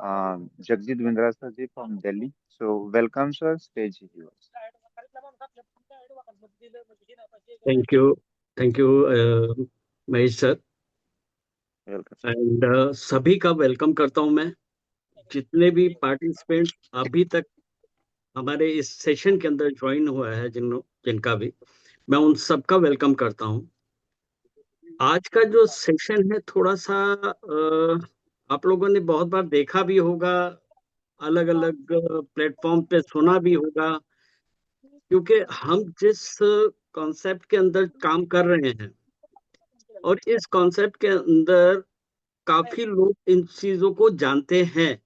Jagjit Vindra sir ji from Delhi. So welcome sir, stage is yours. Thank you thank you Mahesh sir. Welcome. And सभी का welcome करता हूं मैं। जितने भी पार्टिसिपेंट अभी तक हमारे इस सेशन के अंदर ज्वाइन हुआ है जिनका भी मैं उन सबका वेलकम करता हूं। आज का जो सेशन है थोड़ा सा आप लोगों ने बहुत बार देखा भी होगा, अलग अलग प्लेटफॉर्म पे सुना भी होगा, क्योंकि हम जिस कॉन्सेप्ट के अंदर काम कर रहे हैं और इस कॉन्सेप्ट के अंदर काफी लोग इन चीजों को जानते हैं,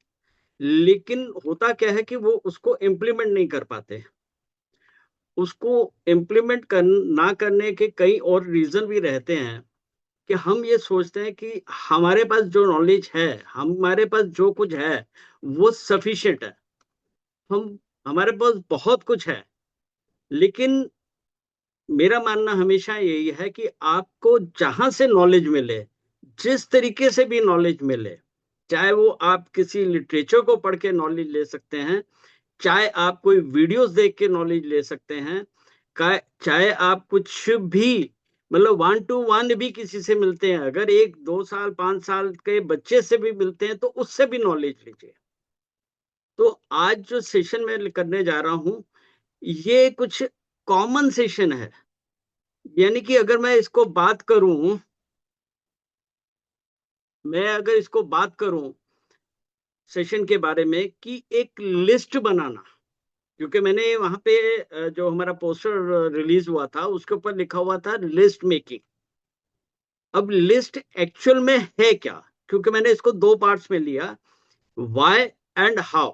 लेकिन होता क्या है कि वो उसको इम्प्लीमेंट नहीं कर पाते। उसको इम्प्लीमेंट ना करने के कई और रीजन भी रहते हैं कि हम ये सोचते हैं कि हमारे पास जो नॉलेज है, हमारे पास जो कुछ है वो सफिशिएंट है, हम हमारे पास बहुत कुछ है। लेकिन मेरा मानना हमेशा यही है कि आपको जहां से नॉलेज मिले, जिस तरीके से भी नॉलेज मिले, चाहे वो आप किसी लिटरेचर को पढ़ के नॉलेज ले सकते हैं, चाहे आप कोई वीडियोस देख के नॉलेज ले सकते हैं, चाहे आप कुछ भी मतलब 1 to 1 भी किसी से मिलते हैं, अगर 1 2 साल 5 साल के बच्चे से भी मिलते हैं तो उससे भी नॉलेज लीजिए। तो आज जो सेशन में करने जा रहा हूं ये कुछ कॉमन सेशन है। यानी कि अगर मैं इसको बात करूं, मैं अगर इसको बात करूं सेशन के बारे में कि एक लिस्ट बनाना, क्योंकि मैंने वहां पे जो हमारा पोस्टर रिलीज हुआ था उसके ऊपर लिखा हुआ था लिस्ट मेकिंग। अब लिस्ट एक्चुअल में है क्या, क्योंकि मैंने इसको 2 पार्ट्स में लिया, व्हाई एंड हाउ।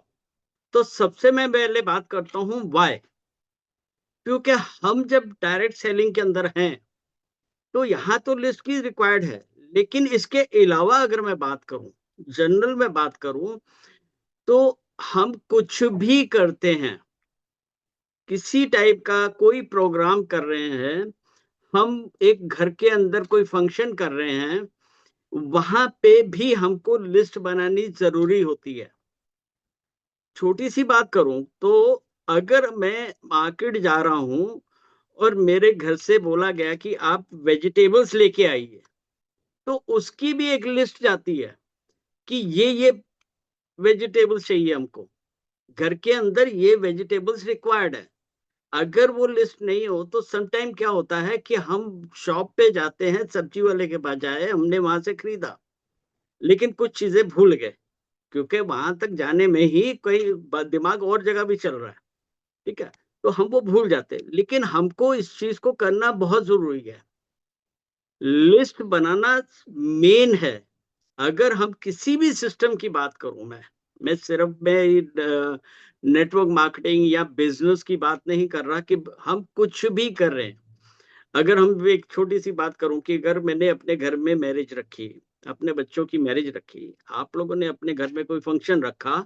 तो सबसे मैं पहले बात करता हूं व्हाई। क्योंकि हम जब डायरेक्ट सेलिंग के अंदर हैं तो यहाँ तो लिस्ट की रिक्वायर्ड है, लेकिन इसके अलावा अगर मैं बात करूं, जनरल में बात करूं, तो हम कुछ भी करते हैं, किसी टाइप का कोई प्रोग्राम कर रहे हैं, हम एक घर के अंदर कोई फंक्शन कर रहे हैं, वहां पे भी हमको लिस्ट बनानी जरूरी होती है। छोटी सी बात करूं तो अगर मैं मार्केट जा रहा हूं और मेरे घर से बोला गया कि आप वेजिटेबल्स लेके आइए, तो उसकी भी एक लिस्ट जाती है कि ये वेजिटेबल्स चाहिए हमको, घर के अंदर ये वेजिटेबल्स रिक्वायर्ड है। अगर वो लिस्ट नहीं हो तो समटाइम क्या होता है कि हम शॉप पे जाते हैं, सब्जी वाले के पास जाए, हमने वहां से खरीदा लेकिन कुछ चीजें भूल गए, क्योंकि वहां तक जाने में ही कोई दिमाग और जगह भी चल रहा है। ठीक है, तो हम वो भूल जाते हैं, लेकिन हमको इस चीज को करना बहुत जरूरी है। लिस्ट बनाना मेन है। अगर हम किसी भी सिस्टम की बात करूं, मैं सिर्फ मैं नेटवर्क मार्केटिंग या बिजनेस की बात नहीं कर रहा कि हम कुछ भी कर रहे हैं। अगर हम एक छोटी सी बात करूं कि अगर मैंने अपने घर में मैरिज रखी, अपने बच्चों की मैरिज रखी, आप लोगों ने अपने घर में कोई फंक्शन रखा,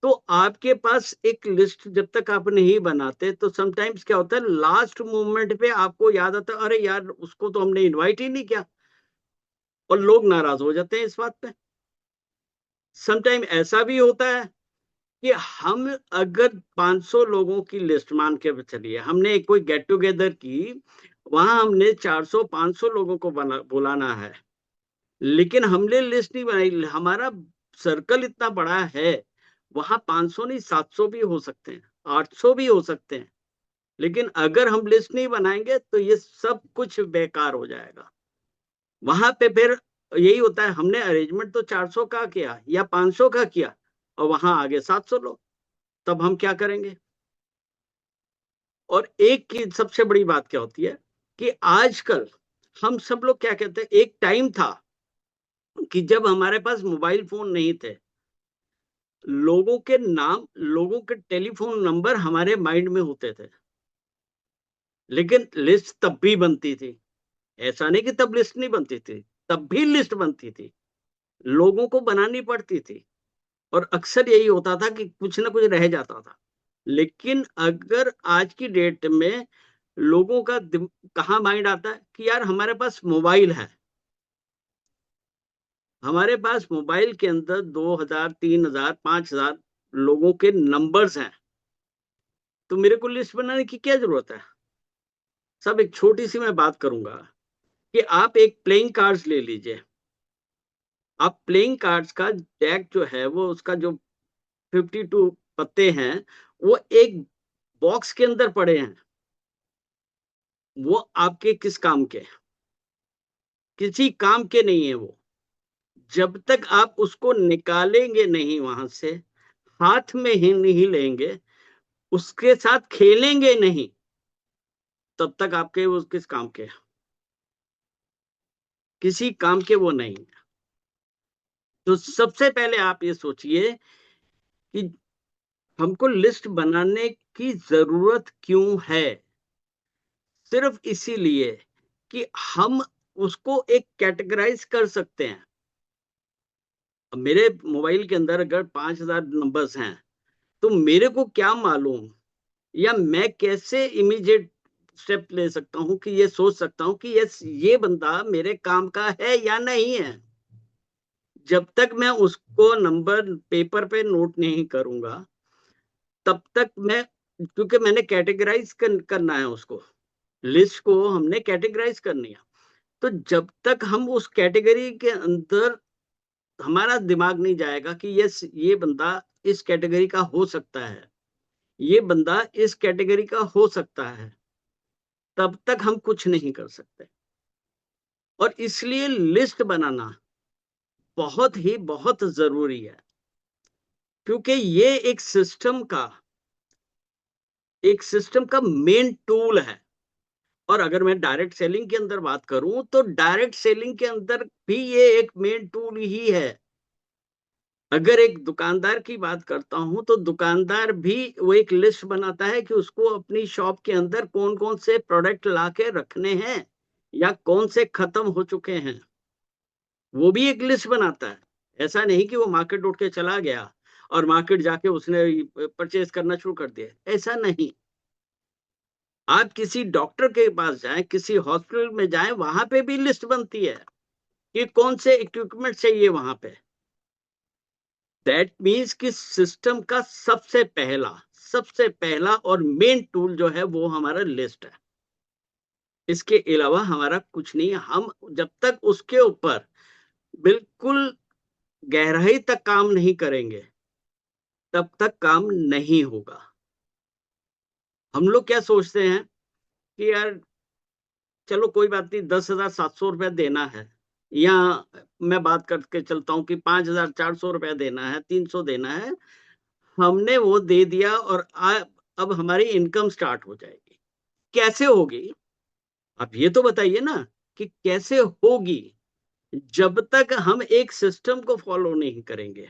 तो आपके पास एक लिस्ट जब तक आप नहीं बनाते तो समटाइम्स क्या होता है, लास्ट मोमेंट पे आपको याद आता है, अरे यार उसको तो हमने इनवाइट ही नहीं किया, और लोग नाराज हो जाते हैं इस बात पे। समटाइम ऐसा भी होता है कि हम अगर 500 लोगों की लिस्ट मान के चलिए, हमने एक कोई गेट टुगेदर की, वहां हमने 400 500 लोगों को बुलाना है, लेकिन हमने लिस्ट नहीं बनाई, हमारा सर्कल इतना बड़ा है, वहां 500 नहीं 700 भी हो सकते हैं, 800 भी हो सकते हैं, लेकिन अगर हम लिस्ट नहीं बनाएंगे तो ये सब कुछ बेकार हो जाएगा। वहां पे फिर यही होता है, हमने अरेंजमेंट तो 400 का किया या 500 का किया और वहां आगे 700 लोग, तब हम क्या करेंगे। और एक की सबसे बड़ी बात क्या होती है कि आजकल हम सब लोग क्या कहते हैं, एक टाइम था कि जब हमारे पास मोबाइल फोन नहीं थे, लोगों के नाम, लोगों के टेलीफोन नंबर हमारे माइंड में होते थे, लेकिन लिस्ट तब भी बनती थी। ऐसा नहीं कि तब लिस्ट नहीं बनती थी, तब भी लिस्ट बनती थी, लोगों को बनानी पड़ती थी, और अक्सर यही होता था कि कुछ ना कुछ रह जाता था। लेकिन अगर आज की डेट में लोगों का कहाँ माइंड आता है कि यार हमारे पास मोबाइल है, हमारे पास मोबाइल के अंदर 2000, 3000, 5000 लोगों के नंबर्स हैं, तो मेरे को लिस्ट बनाने की क्या जरूरत है? सब एक छोटी सी मैं बात करूंगा कि आप एक प्लेइंग कार्ड्स ले लीजिए। आप प्लेइंग कार्ड्स का डेक जो है, वो उसका जो 52 पत्ते हैं, वो एक बॉक्स के अंदर पड़े हैं। वो आपके किस काम के? किसी काम के नहीं है वो। जब तक आप उसको निकालेंगे नहीं वहां से, हाथ में ही नहीं लेंगे, उसके साथ खेलेंगे नहीं, तब तक आपके वो किस काम के? किसी काम के वो नहीं। तो सबसे पहले आप ये सोचिए कि हमको लिस्ट बनाने की जरूरत क्यों है? सिर्फ इसीलिए कि हम उसको एक कैटेगराइज कर सकते हैं। अब मेरे मोबाइल के अंदर अगर 5000 नंबर्स हैं, तो मेरे को क्या मालूम, या मैं कैसे इमीडिएट स्टेप ले सकता हूं कि ये सोच सकता हूं कि ये बंदा मेरे काम का है या नहीं है? जब तक मैं उसको नंबर पेपर पे नोट नहीं करूंगा, तब तक मैं, क्योंकि मैंने कैटेगराइज करना है उसको, लिस्ट को हमने कैटेगराइज करनी है। तो जब तक हम उस कैटेगरी के अंदर हमारा दिमाग नहीं जाएगा कि यस, ये बंदा इस कैटेगरी का हो सकता है, ये बंदा इस कैटेगरी का हो सकता है, तब तक हम कुछ नहीं कर सकते। और इसलिए लिस्ट बनाना बहुत जरूरी है, क्योंकि ये एक सिस्टम का मेन टूल है। और अगर मैं डायरेक्ट सेलिंग के अंदर बात करूं, तो डायरेक्ट सेलिंग के अंदर भी ये एक मेन टूल ही है। अगर एक दुकानदार की बात करता हूं, तो दुकानदार भी वो एक लिस्ट बनाता है कि उसको अपनी शॉप के अंदर कौन कौन से प्रोडक्ट लाके रखने हैं, या कौन से खत्म हो चुके हैं। वो भी एक लिस्ट बनाता है। ऐसा नहीं कि वो मार्केट उठ के चला गया और मार्केट जाके उसने परचेज करना शुरू कर दिया, ऐसा नहीं। आप किसी डॉक्टर के पास जाएं, किसी हॉस्पिटल में जाएं, वहां पे भी लिस्ट बनती है कि कौन से इक्विपमेंट चाहिए वहां पे। दैट मीन्स कि सिस्टम का सबसे पहला और मेन टूल जो है वो हमारा लिस्ट है। इसके अलावा हमारा कुछ नहीं है। हम जब तक उसके ऊपर बिल्कुल गहराई तक काम नहीं करेंगे, तब तक काम नहीं होगा। हम लोग क्या सोचते हैं कि यार चलो कोई बात नहीं, 10,700 रुपया देना है, या मैं बात करके चलता हूँ कि 5,400 रुपया देना है, 300 देना है, हमने वो दे दिया और अब हमारी इनकम स्टार्ट हो जाएगी। कैसे होगी? आप ये तो बताइए ना कि कैसे होगी। जब तक हम एक सिस्टम को फॉलो नहीं करेंगे,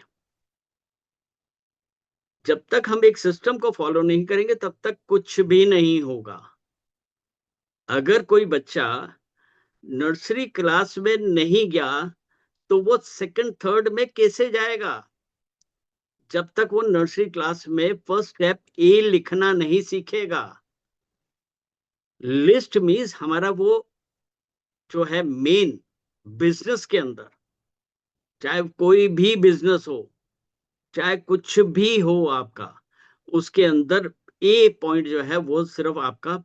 जब तक हम एक सिस्टम को फॉलो नहीं करेंगे, तब तक कुछ भी नहीं होगा। अगर कोई बच्चा नर्सरी क्लास में नहीं गया, तो वो सेकंड थर्ड में कैसे जाएगा? जब तक वो नर्सरी क्लास में फर्स्ट स्टेप ए लिखना नहीं सीखेगा। लिस्ट मीन्स हमारा वो जो है मेन बिजनेस के अंदर, चाहे कोई भी बिजनेस हो, चाहे कुछ भी हो आपका, उसके अंदर ए पॉइंट जो है वो सिर्फ आपका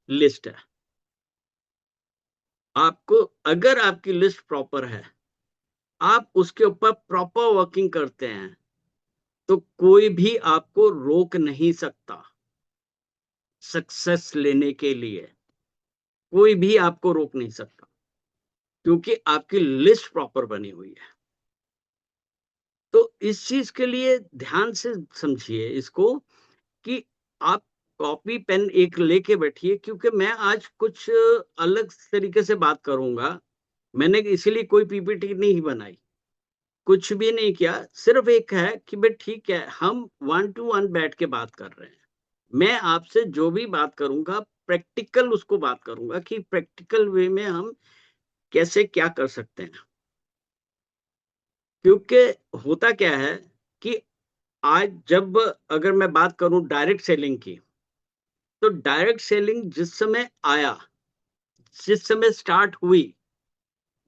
लिस्ट है। आपको, अगर आपकी लिस्ट प्रॉपर है, आप उसके ऊपर प्रॉपर वर्किंग करते हैं, तो कोई भी आपको रोक नहीं सकता। सक्सेस लेने के लिए कोई भी आपको रोक नहीं सकता, क्योंकि आपकी लिस्ट प्रॉपर बनी हुई है। तो इस चीज के लिए ध्यान से समझिए इसको, कि आप कॉपी पेन एक लेके बैठिए, क्योंकि मैं आज कुछ अलग तरीके से बात करूंगा। मैंने इसीलिए कोई पीपीटी नहीं बनाई, कुछ भी नहीं किया। सिर्फ एक है कि भाई ठीक है, हम 1 to 1 बैठ के बात कर रहे हैं। मैं आपसे जो भी बात करूंगा, प्रैक्टिकल उसको बात करूंगा कि प्रैक्टिकल वे में हम कैसे क्या कर सकते हैं। क्योंकि होता क्या है कि आज जब, अगर मैं बात करूं डायरेक्ट सेलिंग की, तो डायरेक्ट सेलिंग जिस समय आया, जिस समय स्टार्ट हुई,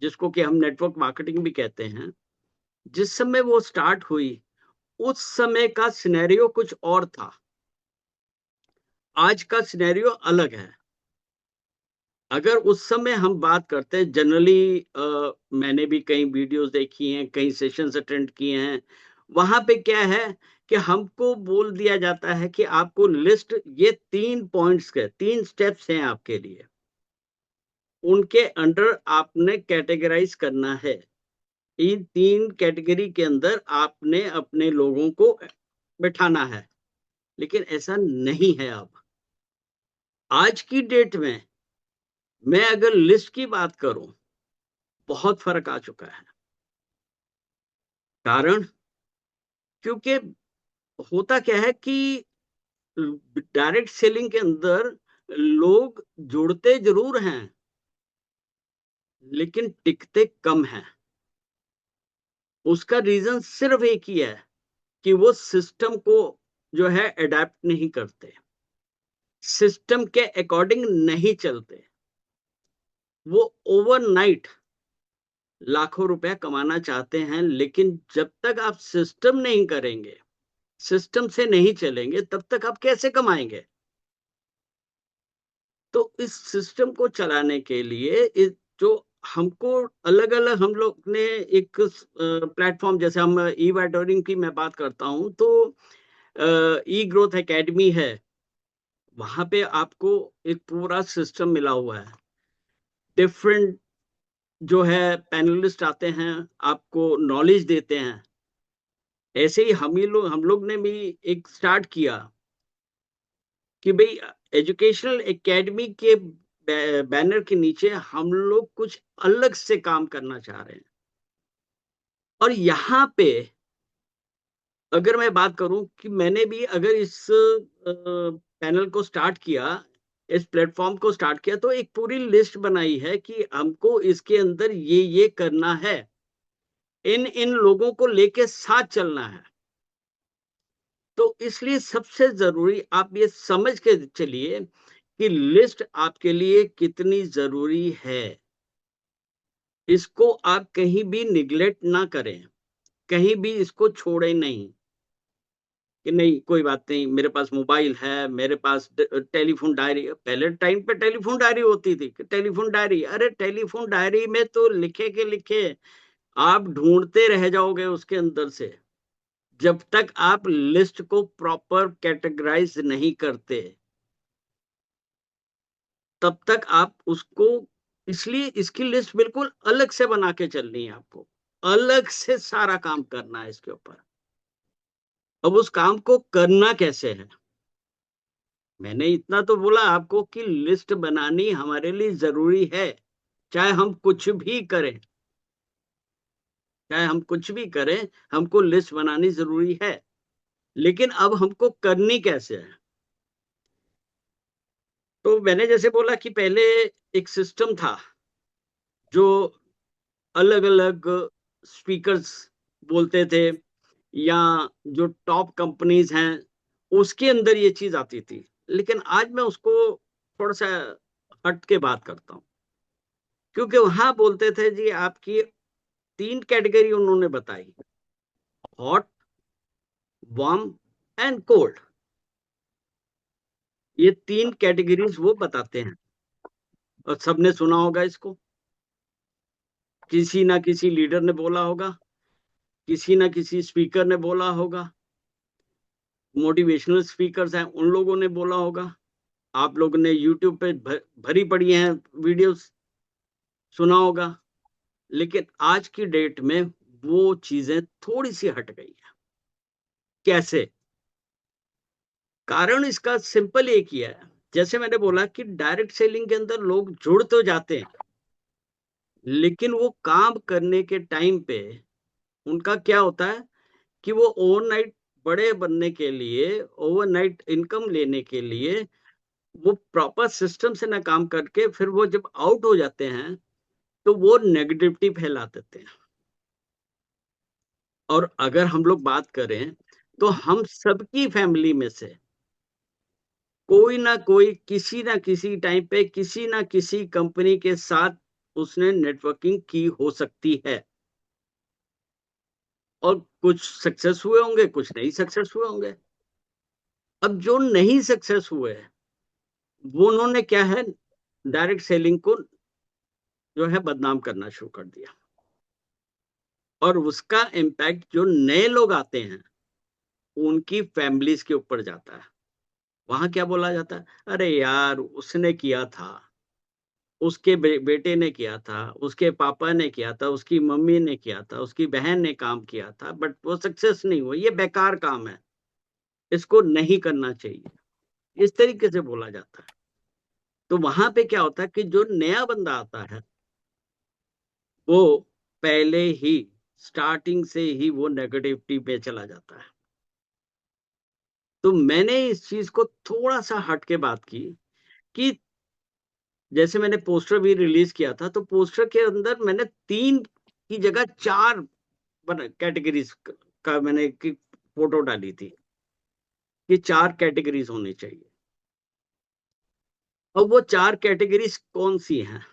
जिसको कि हम नेटवर्क मार्केटिंग भी कहते हैं, जिस समय वो स्टार्ट हुई, उस समय का सिनेरियो कुछ और था। आज का सिनेरियो अलग है। अगर उस समय हम बात करते हैं जनरली, मैंने भी कई वीडियोस देखी हैं, कई सेशंस अटेंड किए हैं। वहां पे क्या है कि हमको बोल दिया जाता है कि आपको लिस्ट, ये 3 पॉइंट्स के 3 स्टेप्स हैं आपके लिए। उनके अंडर आपने कैटेगराइज करना है। इन 3 कैटेगरी के अंदर आपने अपने लोगों को बिठाना है। लेकिन ऐसा नहीं है अब। आज की डेट में मैं अगर लिस्ट की बात करूं, बहुत फर्क आ चुका है। कारण, क्योंकि होता क्या है कि डायरेक्ट सेलिंग के अंदर लोग जुड़ते जरूर हैं, लेकिन टिकते कम हैं। उसका रीजन सिर्फ एक ही है कि वो सिस्टम को जो है अडेप्ट नहीं करते, सिस्टम के अकॉर्डिंग नहीं चलते। वो ओवरनाइट लाखों रुपया कमाना चाहते हैं, लेकिन जब तक आप सिस्टम नहीं करेंगे, सिस्टम से नहीं चलेंगे, तब तक आप कैसे कमाएंगे? तो इस सिस्टम को चलाने के लिए जो हमको अलग-अलग, हम लोग ने एक प्लेटफॉर्म, जैसे हम ई वेटरिंग की मैं बात करता हूं, तो ई ग्रोथ एकेडमी है। वहां पे आपको एक पूरा सिस्टम मिला हुआ है। डिफरेंट जो है पैनलिस्ट आते हैं, आपको नॉलेज देते हैं। ऐसे ही हम लोग ने भी एक स्टार्ट किया कि भाई एजुकेशनल एकेडमी के बैनर के नीचे हम लोग कुछ अलग से काम करना चाह रहे हैं। और यहाँ पे अगर मैं बात करूं कि मैंने भी अगर इस पैनल को स्टार्ट किया, इस प्लेटफॉर्म को स्टार्ट किया, तो एक पूरी लिस्ट बनाई है कि हमको इसके अंदर ये करना है, इन इन लोगों को लेके साथ चलना है। तो इसलिए सबसे जरूरी आप ये समझ के चलिए कि लिस्ट आपके लिए कितनी जरूरी है। इसको आप कहीं भी निग्लेक्ट ना करें, कहीं भी इसको छोड़ें नहीं कि नहीं कोई बात नहीं, मेरे पास मोबाइल है, मेरे पास टेलीफोन डायरी। पहले टाइम पे टेलीफोन डायरी होती थी, टेलीफोन डायरी, अरे टेलीफोन डायरी में तो लिखे के लिखे आप ढूंढते रह जाओगे उसके अंदर से, जब तक आप लिस्ट को प्रॉपर कैटेगराइज नहीं करते, तब तक आप उसको, इसलिए इसकी लिस्ट बिल्कुल अलग से बना के चलनी है आपको, अलग से सारा काम करना है इसके ऊपर। अब उस काम को करना कैसे है? मैंने इतना तो बोला आपको कि लिस्ट बनानी हमारे लिए जरूरी है। चाहे हम कुछ भी करें, चाहे हम कुछ भी करें, हमको लिस्ट बनानी जरूरी है। लेकिन अब हमको करनी कैसे है? तो मैंने जैसे बोला कि पहले एक सिस्टम था, जो अलग अलग स्पीकर्स बोलते थे, या जो टॉप कंपनीज हैं उसके अंदर ये चीज आती थी। लेकिन आज मैं उसको थोड़ा सा हट के बात करता हूँ, क्योंकि वहां बोलते थे जी आपकी 3 कैटेगरी उन्होंने बताई, हॉट, वार्म एंड कोल्ड। ये 3 कैटेगरीज वो बताते हैं, और सबने सुना होगा इसको, किसी ना किसी लीडर ने बोला होगा, किसी ना किसी स्पीकर ने बोला होगा, मोटिवेशनल स्पीकर्स हैं उन लोगों ने बोला होगा, आप लोगों ने यूट्यूब पे भरी पड़ी हैं वीडियोस, सुना होगा। लेकिन आज की डेट में वो चीजें थोड़ी सी हट गई है। कैसे? कारण इसका सिंपल एक ही है। जैसे मैंने बोला कि डायरेक्ट सेलिंग के अंदर लोग जुड़ तो जाते हैं, लेकिन वो काम करने के टाइम पे उनका क्या होता है कि वो ओवरनाइट बड़े बनने के लिए, ओवरनाइट इनकम लेने के लिए, वो प्रॉपर सिस्टम से ना काम करके फिर वो जब आउट हो जाते हैं, तो वो नेगेटिविटी फैला देते हैं। और अगर हम लोग बात करें, तो हम सबकी फैमिली में से कोई ना कोई किसी ना किसी टाइम पे किसी ना किसी कंपनी के साथ उसने नेटवर्किंग की हो सकती है, और कुछ सक्सेस हुए होंगे, कुछ नहीं सक्सेस हुए होंगे। अब जो नहीं सक्सेस हुए वो उन्होंने क्या है, डायरेक्ट सेलिंग को जो है बदनाम करना शुरू कर दिया, और उसका इम्पैक्ट जो नए लोग आते हैं उनकी फैमिलीज के ऊपर जाता है। वहां क्या बोला जाता है, अरे यार उसने किया था, उसके बेटे ने किया था, उसके पापा ने किया था, उसकी मम्मी ने किया था, उसकी बहन ने काम किया था, बट वो सक्सेस नहीं हुआ, ये बेकार काम है, इसको नहीं करना चाहिए, इस तरीके से बोला जाता है। तो वहां पे क्या होता है कि जो नया बंदा आता है वो पहले ही स्टार्टिंग से ही वो नेगेटिविटी पे चला जाता है। तो मैंने इस चीज को थोड़ा सा हट के बात की कि जैसे मैंने पोस्टर भी रिलीज किया था, तो पोस्टर के अंदर मैंने 3 की जगह 4 कैटेगरीज का मैंने की फोटो डाली थी कि 4 कैटेगरीज होनी चाहिए। अब वो 4 कैटेगरीज कौन सी हैं?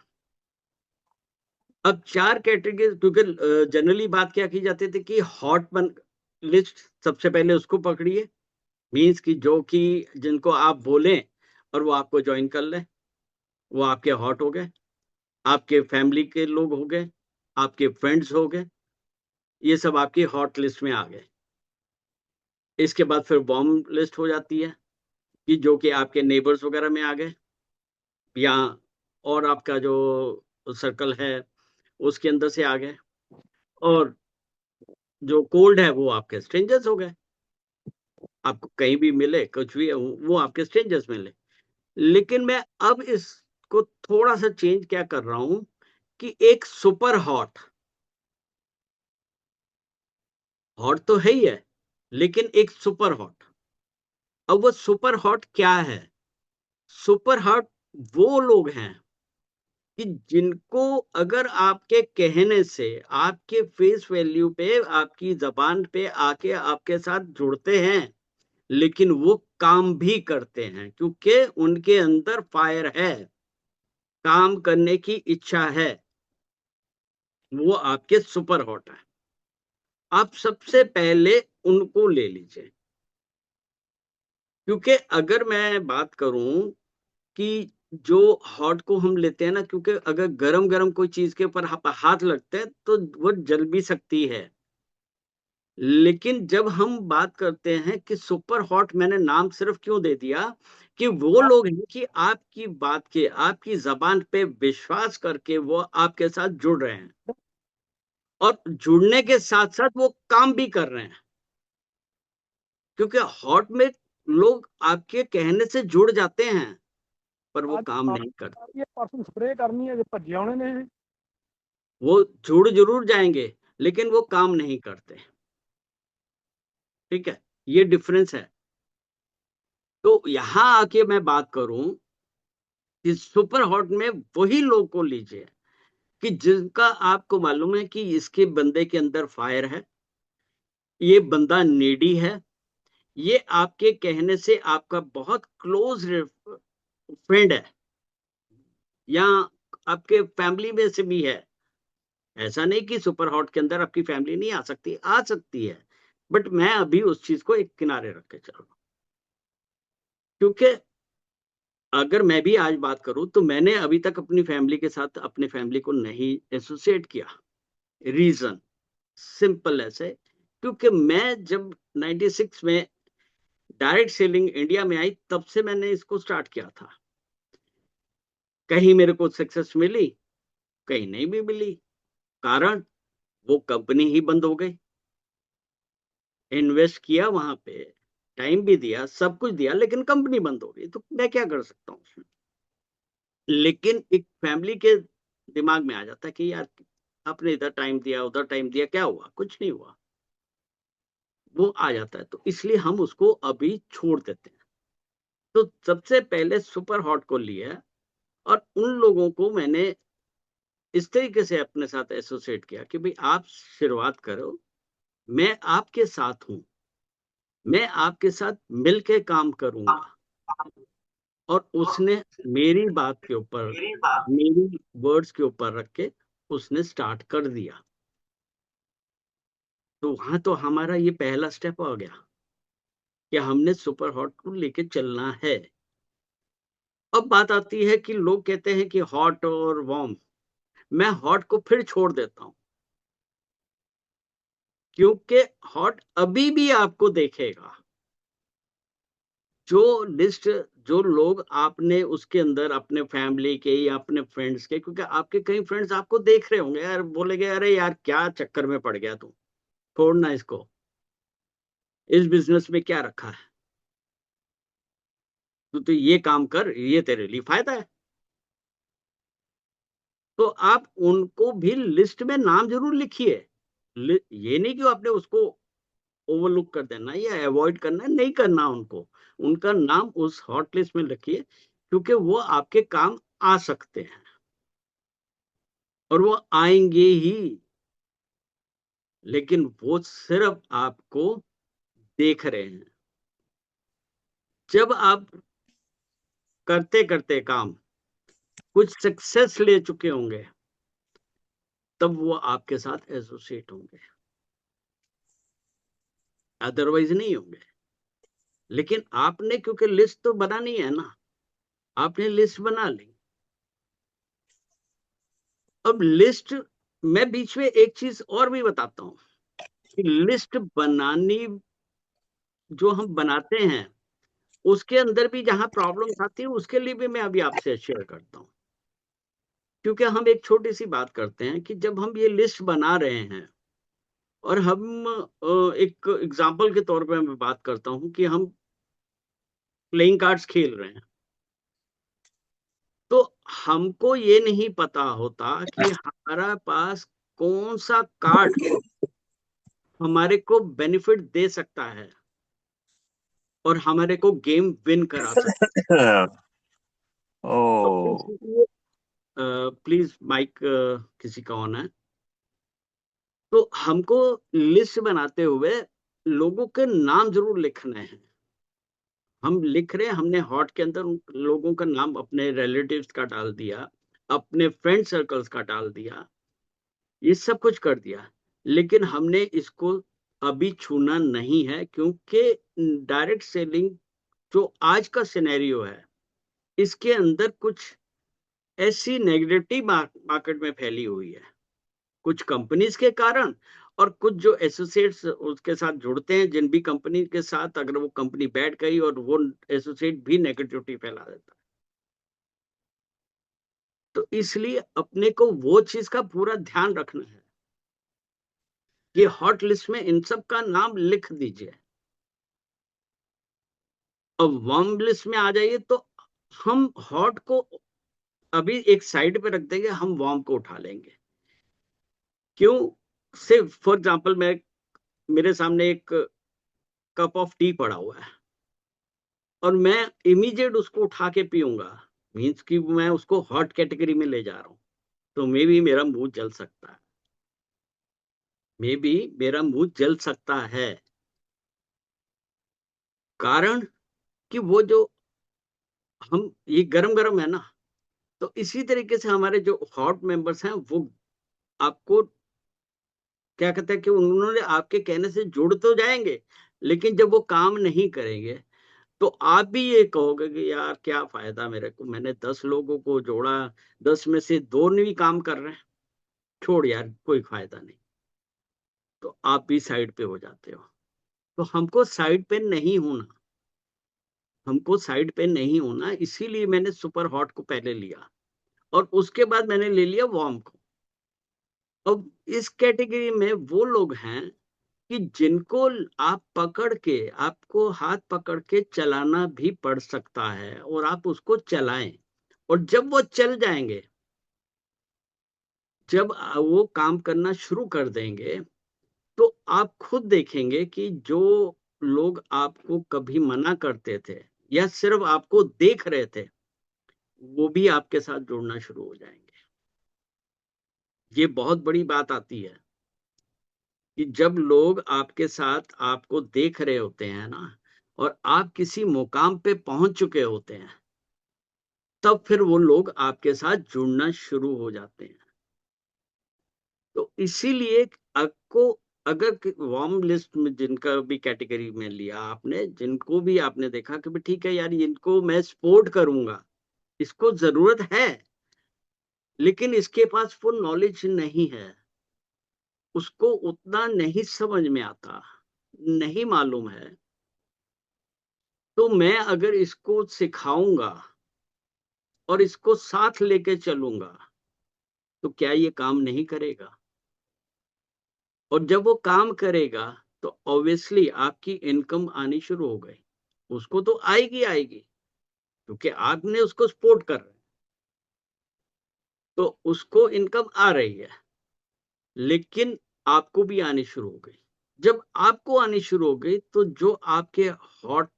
अब 4 कैटेगरी, क्योंकि जनरली बात क्या की जाती थी कि हॉट बन लिस्ट सबसे पहले उसको पकड़िए, मीन्स कि जो कि जिनको आप बोलें और वो आपको ज्वाइन कर ले, वो आपके हॉट हो गए, आपके फैमिली के लोग हो गए, आपके फ्रेंड्स हो गए, ये सब आपकी हॉट लिस्ट में आ गए। इसके बाद फिर बॉम्ब लिस्ट हो जाती है कि जो कि आपके नेबर्स वगैरह में आ गए, या और आपका जो सर्कल है उसके अंदर से आ गए, और जो कोल्ड है वो आपके स्ट्रेंजर्स हो गए, आपको कहीं भी मिले कुछ भी वो आपके स्ट्रेंजर्स मिले। लेकिन मैं अब इसको थोड़ा सा चेंज क्या कर रहा हूं कि एक सुपर हॉट, हॉट तो है ही है, लेकिन एक सुपर हॉट। अब वो सुपर हॉट क्या है? सुपर हॉट वो लोग हैं कि जिनको अगर आपके कहने से, आपके फेस वैल्यू पे, आपकी जबान पे आके आपके साथ जुड़ते हैं, लेकिन वो काम भी करते हैं क्योंकि उनके अंदर फायर है, काम करने की इच्छा है, वो आपके सुपर हॉट है। आप सबसे पहले उनको ले लीजिए, क्योंकि अगर मैं बात करूं कि जो हॉट को हम लेते हैं ना, क्योंकि अगर गरम गरम कोई चीज के ऊपर हाथ लगते हैं तो वो जल भी सकती है। लेकिन जब हम बात करते हैं कि सुपर हॉट, मैंने नाम सिर्फ क्यों दे दिया कि वो लोग हैं कि आपकी बात के, आपकी जबान पे विश्वास करके वो आपके साथ जुड़ रहे हैं, और जुड़ने के साथ साथ वो काम भी कर रहे हैं। क्योंकि हॉट में लोग आपके कहने से जुड़ जाते हैं पर वो काम नहीं करते। ये परसों स्प्रे करनी है, भज्जे आने ने। वो जुड़ जरूर जाएंगे लेकिन वो काम नहीं करते। ठीक है, ये डिफरेंस है। तो यहां आके मैं बात करूं कि सुपर हॉट में वही लोग को लीजिए कि जिनका आपको मालूम है कि इसके बंदे के अंदर फायर है, ये बंदा नीडी है, ये आपके कहने से आपका बहुत क्लोज फ्रेंड है, या आपके फैमिली में से भी है। ऐसा नहीं कि सुपर हॉट के अंदर आपकी फैमिली नहीं आ सकती, आ सकती है, बट मैं अभी उस चीज को एक किनारे रख के चल रहा हूं। क्योंकि अगर मैं भी आज बात करूं तो मैंने अभी तक अपनी फैमिली के साथ अपने फैमिली को नहीं एसोसिएट किया। रीजन सिंपल ऐसे, क्योंकि मैं जब 96 में डायरेक्ट सेलिंग इंडिया में आई तब से मैंने इसको स्टार्ट किया था। कहीं मेरे को सक्सेस मिली, कहीं नहीं भी मिली, कारण वो कंपनी ही बंद हो गई। इन्वेस्ट किया वहां पे, टाइम भी दिया, सब कुछ दिया, लेकिन कंपनी बंद हो गई, तो मैं क्या कर सकता हूँ उसमें। लेकिन एक फैमिली के दिमाग में आ जाता है कि यार आपने इधर टाइम दिया, उधर टाइम दिया, क्या हुआ? कुछ नहीं हुआ। वो आ जाता है, तो इसलिए हम उसको अभी छोड़ देते हैं। तो सबसे पहले सुपर हॉट को लिया और उन लोगों को मैंने इस तरीके से अपने साथ एसोसिएट किया कि भाई आप शुरुआत करो, मैं आपके साथ हूं, मैं आपके साथ मिलके काम करूंगा, और उसने मेरी बात के ऊपर, मेरी वर्ड्स के ऊपर रख के उसने स्टार्ट कर दिया। तो वहां तो हमारा ये पहला स्टेप आ गया कि हमने सुपर हॉट को लेके चलना है। अब बात आती है कि लोग कहते हैं कि हॉट और वार्म, मैं हॉट को फिर छोड़ देता हूं, क्योंकि हॉट अभी भी आपको देखेगा। जो लिस्ट, जो लोग आपने उसके अंदर अपने फैमिली के या अपने फ्रेंड्स के, क्योंकि आपके कई फ्रेंड्स आपको देख रहे होंगे यार, बोलेंगे अरे यार क्या चक्कर में पड़ गया तू, छोड़ना इसको, इस बिजनेस में क्या रखा है, तो ये काम कर, ये तेरे लिए फायदा है। तो आप उनको भी लिस्ट में नाम जरूर लिखिए। ये नहीं कि आपने उसको ओवरलुक कर देना या अवॉइड करना, नहीं करना उनको, उनका नाम उस हॉट लिस्ट में रखिए, क्योंकि वो आपके काम आ सकते हैं और वो आएंगे ही। लेकिन वो सिर्फ आपको देख रहे हैं। जब आप करते करते काम कुछ सक्सेस ले चुके होंगे, तब वो आपके साथ एसोसिएट होंगे, अदरवाइज नहीं होंगे। लेकिन आपने क्योंकि लिस्ट तो बनानी है ना, आपने लिस्ट बना ली। अब लिस्ट, मैं बीच में एक चीज और भी बताता हूं कि लिस्ट बनानी, जो हम बनाते हैं उसके अंदर भी जहां प्रॉब्लम आती है, उसके लिए भी मैं अभी आपसे शेयर करता हूं। क्योंकि हम एक छोटी सी बात करते हैं कि जब हम ये लिस्ट बना रहे हैं और हम एक एग्जाम्पल के तौर पे मैं बात करता हूं कि हम प्लेइंग कार्ड्स खेल रहे हैं, तो हमको ये नहीं पता होता कि हमारा पास कौन सा कार्ड हमारे को बेनिफिट दे सकता है और हमारे को गेम विन करा सकता ओ है। प्लीज माइक किसी का ऑन है। तो हमको लिस्ट बनाते हुए लोगों के नाम जरूर लिखने हैं। हम लिख रहे हैं, हमने हॉट के अंदर उन लोगों का नाम, अपने रिलेटिव्स का डाल दिया, अपने फ्रेंड सर्कल्स का डाल दिया, ये सब कुछ कर दिया। लेकिन हमने इसको अभी छूना नहीं है, क्योंकि डायरेक्ट सेलिंग जो आज का सिनेरियो है, इसके अंदर कुछ ऐसी नेगेटिव मार्केट में फैली हुई है, कुछ कंपनीज के कारण, और कुछ जो एसोसिएट्स उसके साथ जुड़ते हैं, जिन भी कंपनी के साथ अगर वो कंपनी बैठ गई और वो एसोसिएट भी नेगेटिविटी फैला देता है। तो इसलिए अपने को वो चीज का पूरा ध्यान रखना है। ये हॉट लिस्ट में इन सब का नाम लिख दीजिए। अब वार्म लिस्ट में आ जाइए, तो हम हॉट को अभी एक साइड पे रख देंगे, हम वार्म को उठा लेंगे। क्यों? से फॉर एग्जांपल, मैं, मेरे सामने एक कप ऑफ टी पड़ा हुआ है और मैं इमीडिएट उसको उठा के पीऊंगा, मीन्स कि मैं उसको हॉट कैटेगरी में ले जा रहा हूं, तो मे बी मेरा मुंह जल सकता है, मे बी मेरा मुंह जल सकता है। कारण कि वो जो हम, ये गरम गरम है ना, तो इसी तरीके से हमारे जो हॉट मेंबर्स हैं वो आपको क्या कहते हैं कि उन्होंने आपके कहने से जुड़ तो जाएंगे, लेकिन जब वो काम नहीं करेंगे तो आप भी ये कहोगे कि यार क्या फायदा मेरे को, मैंने 10 लोगों को जोड़ा, 10 में से 2 नहीं काम कर रहे हैं, छोड़ यार कोई फायदा नहीं, तो आप भी साइड पे हो जाते हो। तो हमको साइड पे नहीं होना, हमको साइड पे नहीं होना, इसीलिए मैंने सुपर हॉट को पहले लिया और उसके बाद मैंने ले लिया वार्म को। अब इस कैटेगरी में वो लोग हैं कि जिनको आप पकड़ के, आपको हाथ पकड़ के चलाना भी पड़ सकता है और आप उसको चलाएं, और जब वो चल जाएंगे, जब वो काम करना शुरू कर देंगे, तो आप खुद देखेंगे कि जो लोग आपको कभी मना करते थे या सिर्फ आपको देख रहे थे, वो भी आपके साथ जुड़ना शुरू हो जाएंगे। ये बहुत बड़ी बात आती है कि जब लोग आपके साथ आपको देख रहे होते हैं ना, और आप किसी मुकाम पे पहुंच चुके होते हैं, तब फिर वो लोग आपके साथ जुड़ना शुरू हो जाते हैं। तो इसीलिए आपको अगर वार्म लिस्ट में जिनका भी कैटेगरी में लिया आपने, जिनको भी आपने देखा कि भाई ठीक है यार, इनको मैं सपोर्ट करूंगा, इसको जरूरत है, लेकिन इसके पास वो नॉलेज नहीं है, उसको उतना नहीं समझ में आता, नहीं मालूम है, तो मैं अगर इसको सिखाऊंगा और इसको साथ लेके चलूंगा तो क्या ये काम नहीं करेगा? और जब वो काम करेगा तो ऑब्वियसली आपकी इनकम आनी शुरू हो गई, उसको तो आएगी आएगी, क्योंकि आपने उसको सपोर्ट कर रहे हैं, तो उसको इनकम आ रही है, लेकिन आपको भी आनी शुरू हो गई। जब आपको आनी शुरू हो गई तो जो आपके हॉट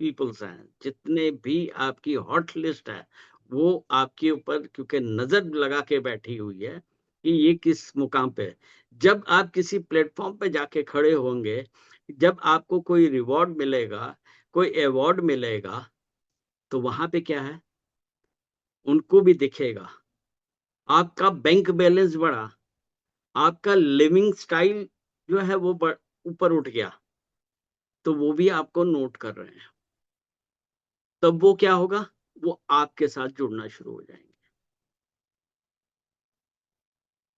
पीपल्स हैं, जितने भी आपकी हॉट लिस्ट है, वो आपके ऊपर क्योंकि नजर लगा के बैठी हुई है कि ये किस मुकाम पे है। जब आप किसी प्लेटफॉर्म पे जाके खड़े होंगे, जब आपको कोई रिवॉर्ड मिलेगा, कोई अवार्ड मिलेगा, तो वहां पे क्या है, उनको भी दिखेगा, आपका बैंक बैलेंस बढ़ा, आपका लिविंग स्टाइल जो है वो ऊपर उठ गया, तो वो भी आपको नोट कर रहे हैं। तब वो क्या होगा, वो आपके साथ जुड़ना शुरू हो जाएंगे।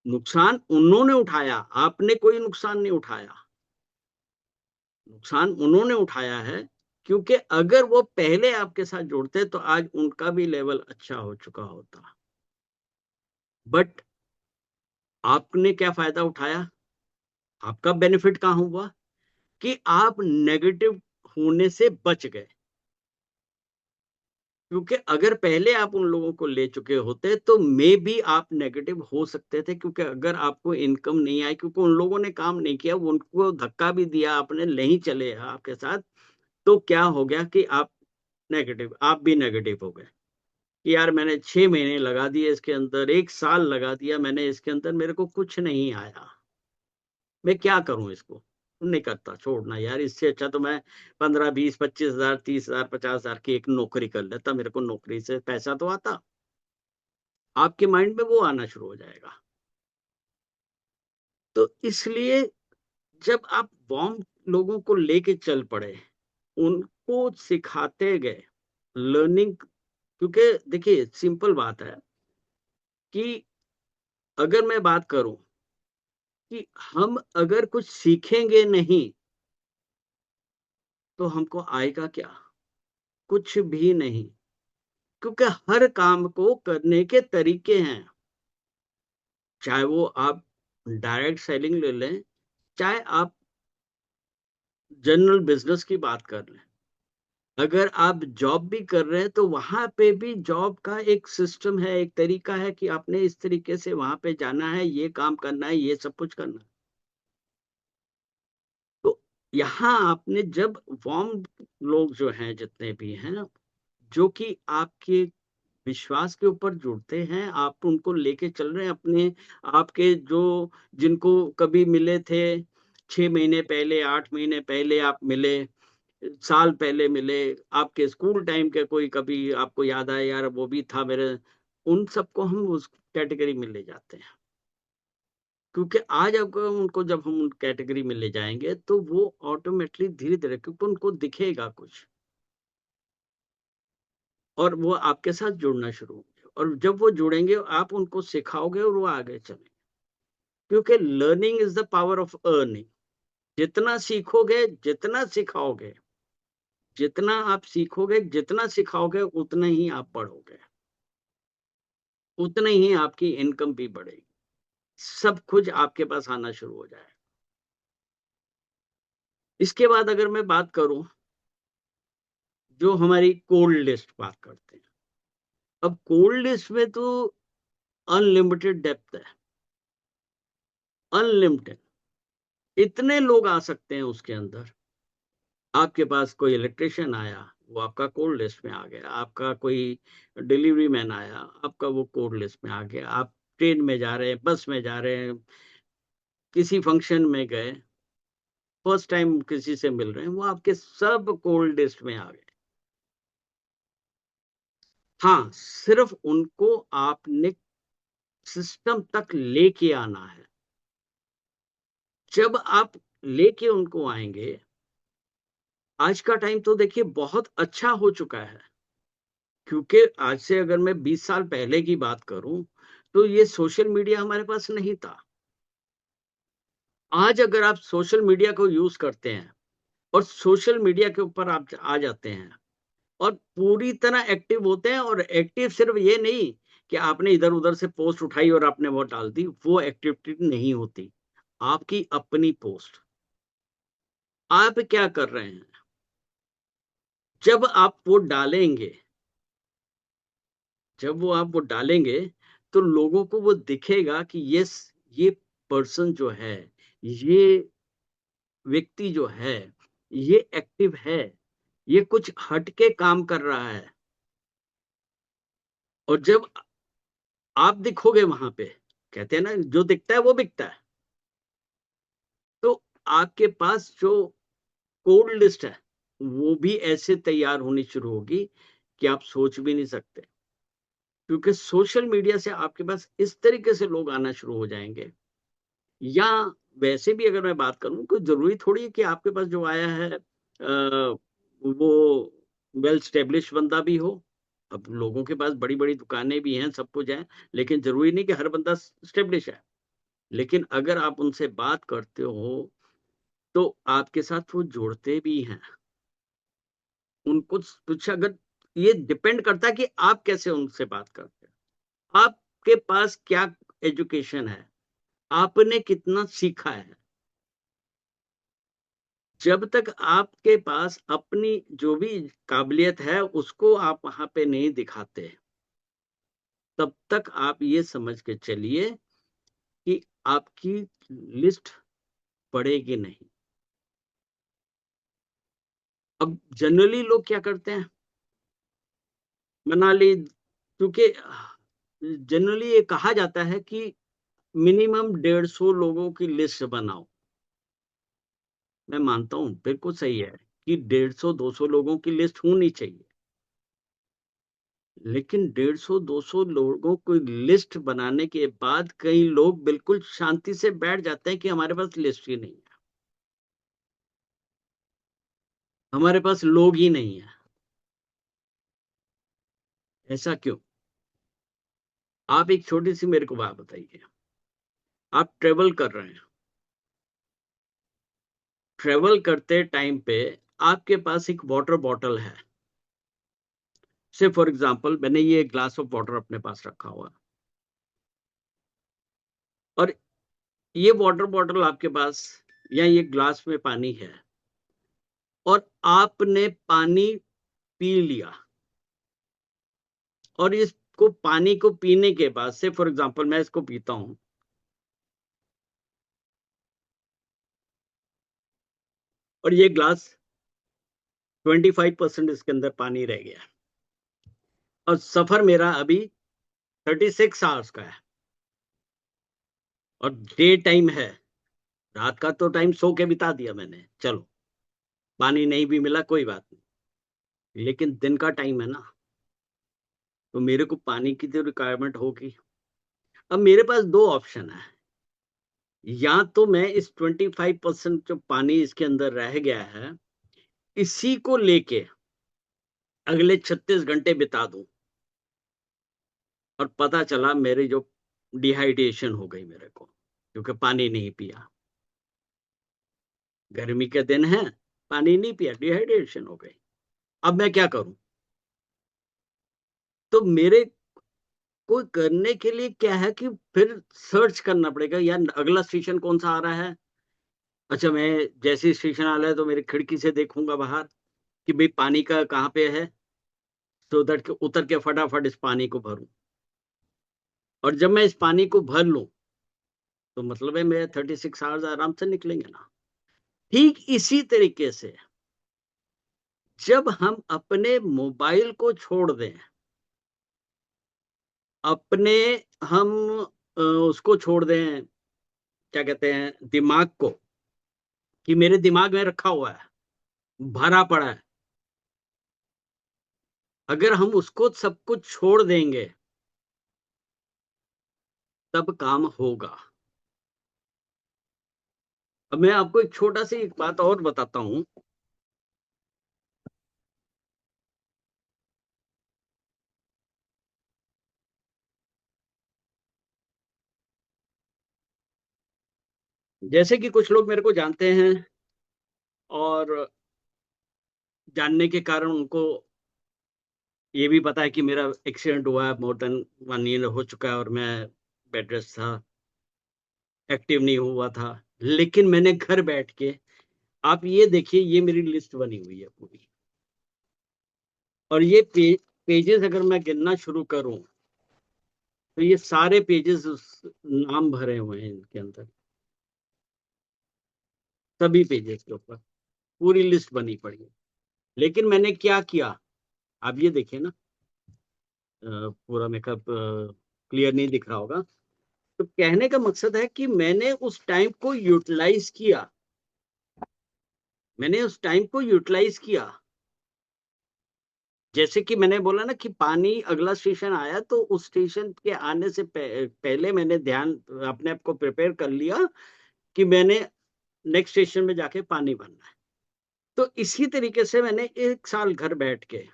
नुकसान उन्होंने उठाया, आपने कोई नुकसान नहीं उठाया, नुकसान उन्होंने उठाया है, क्योंकि अगर वो पहले आपके साथ जुड़ते तो आज उनका भी लेवल अच्छा हो चुका होता। बट आपने क्या फायदा उठाया, आपका बेनिफिट कहां हुआ कि आप नेगेटिव होने से बच गए, क्योंकि अगर पहले आप उन लोगों को ले चुके होते तो मे भी आप नेगेटिव हो सकते थे, क्योंकि अगर आपको इनकम नहीं आई, क्योंकि उन लोगों ने काम नहीं किया, उनको धक्का भी दिया, आपने नहीं चले आपके साथ, तो क्या हो गया कि आप भी नेगेटिव हो गए कि यार मैंने 6 महीने लगा दिए इसके अंदर, 1 साल लगा दिया मैंने इसके अंदर, मेरे को कुछ नहीं आया, मैं क्या करूं इसको, नहीं करता, छोड़ना यार, इससे अच्छा तो मैं 15, 20, 25 हजार, 30 हजार, 50 हजार की एक नौकरी कर लेता, मेरे को नौकरी से पैसा तो आता। आपके माइंड में वो आना शुरू हो जाएगा। तो इसलिए जब आप वार्म लोगों को लेके चल पड़े, उनको सिखाते गए, लर्निंग, क्योंकि देखिए सिंपल बात है कि अगर मैं बात करूं कि हम अगर कुछ सीखेंगे नहीं तो हमको आएगा क्या, कुछ भी नहीं, क्योंकि हर काम को करने के तरीके हैं, चाहे वो आप डायरेक्ट सेलिंग ले लें, चाहे आप जनरल बिजनेस की बात कर लें, अगर आप जॉब भी कर रहे हैं तो वहां पे भी जॉब का एक सिस्टम है, एक तरीका है कि आपने इस तरीके से वहां पे जाना है, ये काम करना है, ये सब कुछ करना है। तो यहाँ आपने जब वार्म लोग जो हैं, जितने भी हैं, जो कि आपके विश्वास के ऊपर जुड़ते हैं, आप उनको लेके चल रहे हैं अपने, आपके जो, जिनको कभी मिले थे 6 महीने पहले, 8 महीने पहले आप मिले, साल पहले मिले, आपके स्कूल टाइम के कोई कभी आपको याद आया यार वो भी था मेरे, उन सबको हम उस कैटेगरी में ले जाते हैं, क्योंकि आज आपको उनको जब हम उन कैटेगरी में ले जाएंगे तो वो ऑटोमेटिकली धीरे धीरे, क्योंकि उनको दिखेगा कुछ, और वो आपके साथ जुड़ना शुरू होंगे, और जब वो जुड़ेंगे आप उनको सिखाओगे और वो आगे चलेंगे, क्योंकि learning is the power of earning. जितना सीखोगे, जितना सिखाओगे, जितना आप सीखोगे, जितना सिखाओगे, उतना ही आप बढ़ोगे, उतने ही आपकी इनकम भी बढ़ेगी, सब कुछ आपके पास आना शुरू हो जाएगा। इसके बाद अगर मैं बात करूं, जो हमारी कोल्ड लिस्ट बात करते हैं, अब कोल्ड लिस्ट में तो अनलिमिटेड डेप्थ है, अनलिमिटेड, इतने लोग आ सकते हैं उसके अंदर। आपके पास कोई इलेक्ट्रिशियन आया, वो आपका कोल्ड लिस्ट में आ गया, आपका कोई डिलीवरी मैन आया, आपका वो कोल्ड लिस्ट में आ गया, आप ट्रेन में जा रहे हैं, बस में जा रहे हैं, किसी फंक्शन में गए, फर्स्ट टाइम किसी से मिल रहे हैं, वो आपके सब कोल्ड लिस्ट में आ गए। हाँ, सिर्फ उनको आपने सिस्टम तक लेके आना है। जब आप लेके उनको आएंगे, आज का टाइम तो देखिए बहुत अच्छा हो चुका है, क्योंकि आज से अगर मैं 20 साल पहले की बात करूं, तो ये सोशल मीडिया हमारे पास नहीं था। आज अगर आप सोशल मीडिया को यूज करते हैं और सोशल मीडिया के ऊपर आप आ जाते हैं और पूरी तरह एक्टिव होते हैं, और एक्टिव सिर्फ ये नहीं कि आपने इधर उधर से पोस्ट उठाई और आपने वो डाल दी, वो एक्टिविटी नहीं होती। आपकी अपनी पोस्ट, आप क्या कर रहे हैं, जब आप वो डालेंगे, जब वो आप वो डालेंगे, तो लोगों को वो दिखेगा कि यस, ये पर्सन जो है, ये व्यक्ति जो है, ये एक्टिव है, ये कुछ हटके काम कर रहा है। और जब आप दिखोगे वहां पे, कहते हैं ना, जो दिखता है वो बिकता है। तो आपके पास जो कोड लिस्ट है, वो भी ऐसे तैयार होनी शुरू होगी कि आप सोच भी नहीं सकते, क्योंकि सोशल मीडिया से आपके पास इस तरीके से लोग आना शुरू हो जाएंगे। या वैसे भी अगर मैं बात करूं, कोई जरूरी थोड़ी है कि आपके पास जो आया है वो वेल स्टेब्लिश बंदा भी हो। अब लोगों के पास बड़ी बड़ी दुकानें भी हैं, सब कुछ है, लेकिन जरूरी नहीं कि हर बंदा स्टेब्लिश है। लेकिन अगर आप उनसे बात करते हो, तो आपके साथ वो जुड़ते भी हैं। उनको कुछ अगर, ये डिपेंड करता है कि आप कैसे उनसे बात करते हैं, आपके पास क्या एजुकेशन है, आपने कितना सीखा है। जब तक आपके पास अपनी जो भी काबिलियत है उसको आप वहां पे नहीं दिखाते, तब तक आप ये समझ के चलिए कि आपकी लिस्ट बढ़ेगी नहीं। अब जनरली लोग क्या करते हैं, मना ली, क्योंकि जनरली ये कहा जाता है कि मिनिमम 150 लोगों की लिस्ट बनाओ। मैं मानता हूं बिल्कुल सही है कि 150-200 लोगों की लिस्ट होनी चाहिए, लेकिन 150-200 लोगों को लिस्ट बनाने के बाद कई लोग बिल्कुल शांति से बैठ जाते हैं कि हमारे पास लिस्ट ही नहीं है, हमारे पास लोग ही नहीं है। ऐसा क्यों? आप एक छोटी सी मेरे को बात बताइए। आप ट्रेवल कर रहे हैं, ट्रेवल करते टाइम पे आपके पास एक वाटर बॉटल है। से फॉर एग्जांपल, मैंने ये ग्लास ऑफ वाटर अपने पास रखा हुआ है, और ये वाटर बॉटल आपके पास, या ये ग्लास में पानी है, और आपने पानी पी लिया। और इसको पानी को पीने के बाद, से फॉर एग्जांपल मैं इसको पीता हूं, और ये ग्लास 25% इसके अंदर पानी रह गया, और सफर मेरा अभी 36 आवर्स का है, और डे टाइम है, रात का तो टाइम सो के बिता दिया मैंने, चलो पानी नहीं भी मिला कोई बात नहीं, लेकिन दिन का टाइम है ना, तो मेरे को पानी की तो रिक्वायरमेंट होगी। अब मेरे पास दो ऑप्शन है, या तो मैं इस 25% जो पानी इसके अंदर रह गया है, इसी को लेके अगले 36 घंटे बिता दूं, और पता चला मेरी जो डिहाइड्रेशन हो गई मेरे को, क्योंकि पानी नहीं पिया, गर्मी के दिन है, पानी नहीं पिया, डिहाइड्रेशन हो गई। अब मैं क्या करूं? तो मेरे को करने के लिए क्या है कि फिर सर्च करना पड़ेगा, यार अगला स्टेशन कौन सा आ रहा है। अच्छा, मैं जैसे स्टेशन आ रहा है तो मेरी खिड़की से देखूंगा बाहर कि भाई पानी का कहाँ पे है, तो उतर के फटाफट इस पानी को भरूं। और जब मैं इस पानी को भर लूं, तो मतलब है मेरे 36 आवर्स आराम से निकलेंगे ना। ठीक इसी तरीके से जब हम अपने मोबाइल को छोड़ दें, अपने हम उसको छोड़ दें, क्या कहते हैं, दिमाग को, कि मेरे दिमाग में रखा हुआ है, भरा पड़ा है, अगर हम उसको सब कुछ छोड़ देंगे तब काम होगा। अब मैं आपको एक छोटा सी एक बात और बताता हूं। जैसे कि कुछ लोग मेरे को जानते हैं और जानने के कारण उनको ये भी पता है कि मेरा एक्सीडेंट हुआ है, मोर देन 1 ईयर हो चुका है और मैं बेड रेस्ट था, एक्टिव नहीं हुआ था। लेकिन मैंने घर बैठ के, आप ये देखिए, ये मेरी लिस्ट बनी हुई है पूरी, और ये पेजेस अगर मैं गिनना शुरू करूं तो ये सारे पेजेस उस नाम भरे हुए हैं इनके अंदर, सभी पेजेस के ऊपर पूरी लिस्ट बनी पड़ी है। लेकिन मैंने क्या किया, आप ये देखिए ना, पूरा मेकअप क्लियर नहीं दिख रहा होगा। तो कहने का मकसद है कि मैंने उस टाइम को यूटिलाइज किया, मैंने उस टाइम को यूटिलाइज किया। जैसे कि मैंने बोला ना कि पानी अगला स्टेशन आया तो उस स्टेशन के आने से पहले मैंने ध्यान अपने आप को प्रिपेयर कर लिया कि मैंने नेक्स्ट स्टेशन में जाके पानी भरना है। तो इसी तरीके से मैंने 1 साल घर बैठ के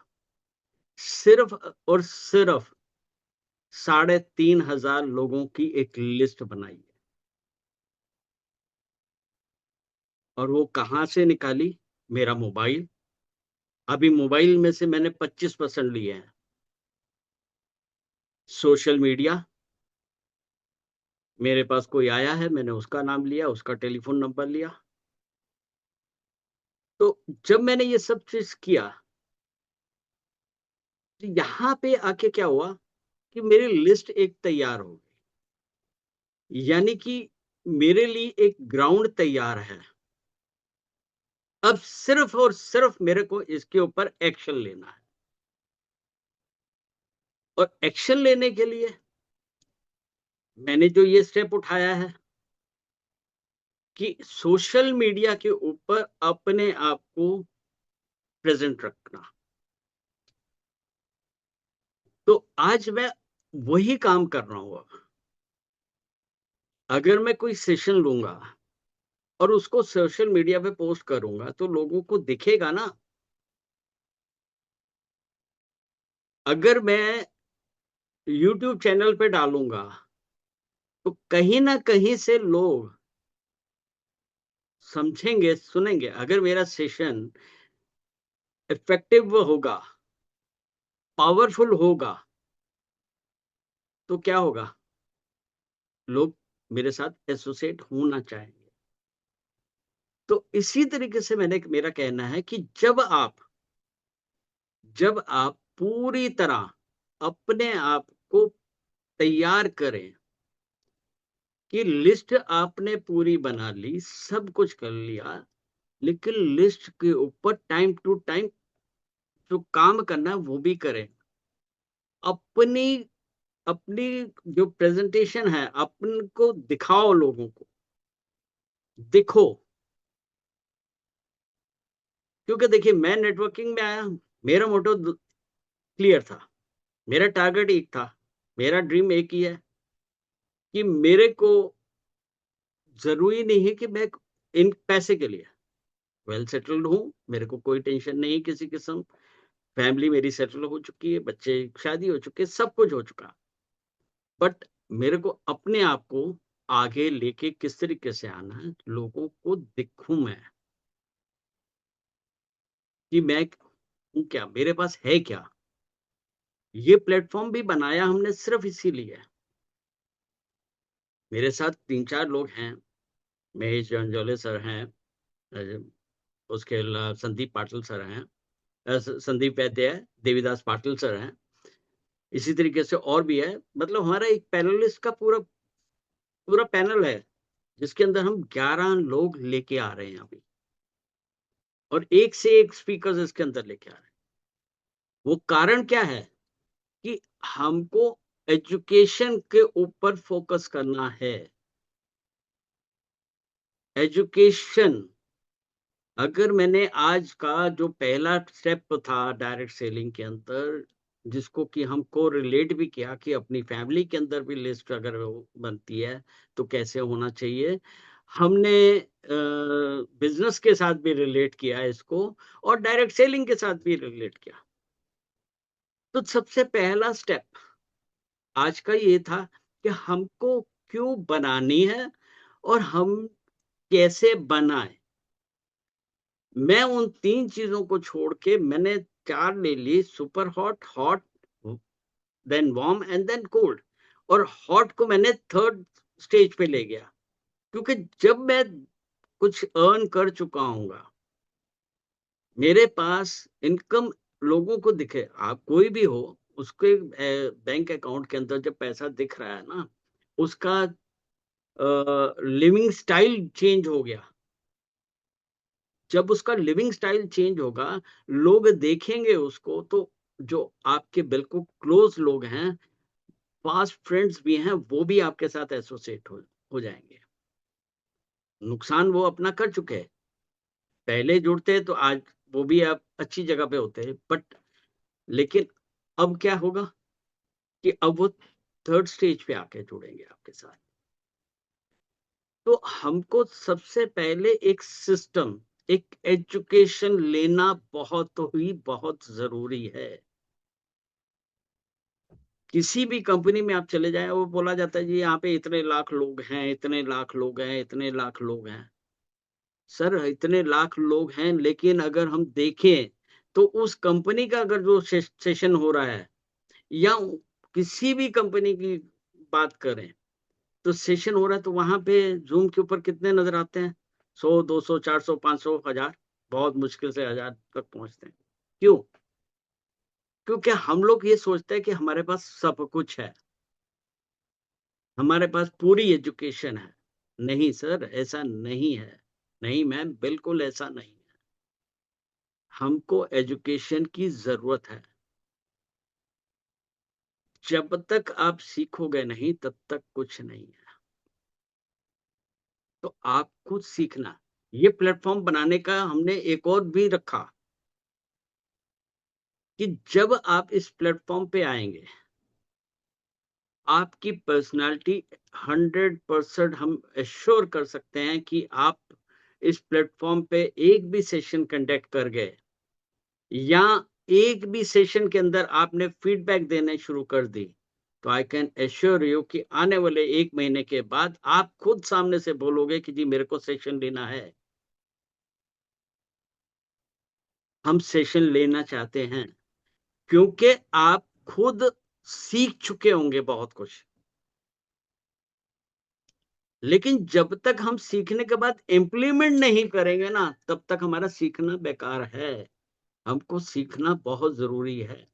सिर्फ और सिर्फ 3,500 लोगों की एक लिस्ट बनाई है। और वो कहां से निकाली? मेरा मोबाइल। अभी मोबाइल में से मैंने 25% लिए हैं। सोशल मीडिया, मेरे पास कोई आया है, मैंने उसका नाम लिया, उसका टेलीफोन नंबर लिया। तो जब मैंने ये सब चीज किया तो यहां पे आके क्या हुआ कि मेरी लिस्ट एक तैयार हो गई, यानी कि मेरे लिए एक ग्राउंड तैयार है। अब सिर्फ और सिर्फ मेरे को इसके ऊपर एक्शन लेना है। और एक्शन लेने के लिए मैंने जो ये स्टेप उठाया है कि सोशल मीडिया के ऊपर अपने आप को प्रेजेंट रखना। तो आज मैं वही काम कर रहा हूं। अब अगर मैं कोई सेशन लूंगा और उसको सोशल मीडिया पे पोस्ट करूंगा तो लोगों को दिखेगा ना। अगर मैं YouTube चैनल पे डालूंगा तो कहीं ना कहीं से लोग समझेंगे, सुनेंगे। अगर मेरा सेशन इफेक्टिव होगा, पावरफुल होगा, तो क्या होगा? लोग मेरे साथ एसोसिएट होना चाहेंगे। तो इसी तरीके से मेरा कहना है कि जब आप पूरी तरह अपने आप को तैयार करें कि लिस्ट आपने पूरी बना ली, सब कुछ कर लिया, लेकिन लिस्ट के ऊपर टाइम टू टाइम जो काम करना है वो भी करें। अपनी अपनी जो प्रेजेंटेशन है अपन को दिखाओ, लोगों को दिखो। क्योंकि देखिए, मैं नेटवर्किंग में आया, मेरा मोटो क्लियर था, मेरा टारगेट एक था, मेरा ड्रीम एक ही है कि मेरे को जरूरी नहीं है कि मैं इन पैसे के लिए वेल सेटल्ड हूं, मेरे को कोई टेंशन नहीं किसी किस्म, फैमिली मेरी सेटल हो चुकी है, बच्चे शादी हो चुके, सब कुछ हो चुका। बट मेरे को अपने आप को आगे लेके किस तरीके से आना है, लोगों को दिखूं मैं कि मैं हूं क्या, मेरे पास है क्या। ये प्लेटफॉर्म भी बनाया हमने सिर्फ इसीलिए। मेरे साथ 3-4 लोग हैं, महेश जंजोले सर हैं, अ, उसके अलावा संदीप पाटिल सर हैं, संदीप वैद्य है, देवीदास पाटिल सर हैं, इसी तरीके से और भी है। मतलब हमारा एक पैनलिस्ट का पूरा पूरा पैनल है जिसके अंदर हम 11 लोग लेके आ रहे हैं अभी, और एक से एक स्पीकर्स इसके अंदर लेके आ रहे हैं। वो कारण क्या है कि हमको एजुकेशन के ऊपर फोकस करना है। एजुकेशन अगर मैंने आज का जो पहला स्टेप था डायरेक्ट सेलिंग के अंदर, जिसको कि हमको रिलेट भी किया कि अपनी फैमिली के अंदर भी लिस्ट अगर वो बनती है तो कैसे होना चाहिए, हमने बिजनेस के साथ भी रिलेट किया इसको और डायरेक्ट सेलिंग के साथ भी रिलेट किया। तो सबसे पहला स्टेप आज का ये था कि हमको क्यों बनानी है और हम कैसे बनाएं। मैं उन 3 चीज़ों को छोड़ के मैंने 4 ले ली, super hot, hot, then warm and then cold, और हॉट को मैंने 3rd स्टेज पे ले गया। क्योंकि जब मैं कुछ अर्न कर चुका हूँगा, मेरे पास इनकम लोगों को दिखे, आप कोई भी हो, उसके बैंक अकाउंट के अंदर जब पैसा दिख रहा है ना, उसका लिविंग स्टाइल चेंज हो गया। जब उसका लिविंग स्टाइल चेंज होगा, लोग देखेंगे उसको, तो जो आपके बिल्कुल क्लोज लोग हैं, पास्ट फ्रेंड्स भी हैं, वो भी आपके साथ एसोसिएट हो जाएंगे। नुकसान वो अपना कर चुके हैं, पहले जुड़ते हैं तो आज वो भी आप अच्छी जगह पे होते हैं, बट लेकिन अब क्या होगा कि अब वो 3rd स्टेज पे आके जुड़ेंगे आपके साथ। तो हमको सबसे पहले एक सिस्टम, एक एजुकेशन लेना बहुत जरूरी है। किसी भी कंपनी में आप चले जाएं, वो बोला जाता है जी यहाँ पे इतने लाख लोग हैं, इतने लाख लोग हैं, इतने लाख लोग हैं। सर इतने लाख लोग हैं, लेकिन अगर हम देखें तो उस कंपनी का अगर जो सेशन हो रहा है, या किसी भी कंपनी की बात करें, तो सेशन हो रहा है, तो वहां पे जूम के ऊपर कितने नजर आते हैं? 100, 200, 400, 500, 1000, बहुत मुश्किल से 1000 तक पहुंचते हैं। क्यों? क्योंकि हम लोग ये सोचते हैं कि हमारे पास सब कुछ है, हमारे पास पूरी एजुकेशन है। नहीं सर, ऐसा नहीं है। नहीं मैम, बिल्कुल ऐसा नहीं है। हमको एजुकेशन की जरूरत है। जब तक आप सीखोगे नहीं, तब तक कुछ नहीं है। तो आप खुद सीखना। ये प्लेटफॉर्म बनाने का हमने एक और भी रखा कि जब आप इस प्लेटफॉर्म पे आएंगे, आपकी पर्सनालिटी 100% हम एश्योर कर सकते हैं कि आप इस प्लेटफॉर्म पे एक भी सेशन कंडक्ट कर गए, या एक भी सेशन के अंदर आपने फीडबैक देने शुरू कर दी, तो आई कैन एश्योर यू कि आने वाले 1 महीने के बाद आप खुद सामने से बोलोगे कि जी मेरे को सेशन लेना है, हम सेशन लेना चाहते हैं। क्योंकि आप खुद सीख चुके होंगे बहुत कुछ। लेकिन जब तक हम सीखने के बाद इम्प्लीमेंट नहीं करेंगे ना, तब तक हमारा सीखना बेकार है। हमको सीखना बहुत जरूरी है।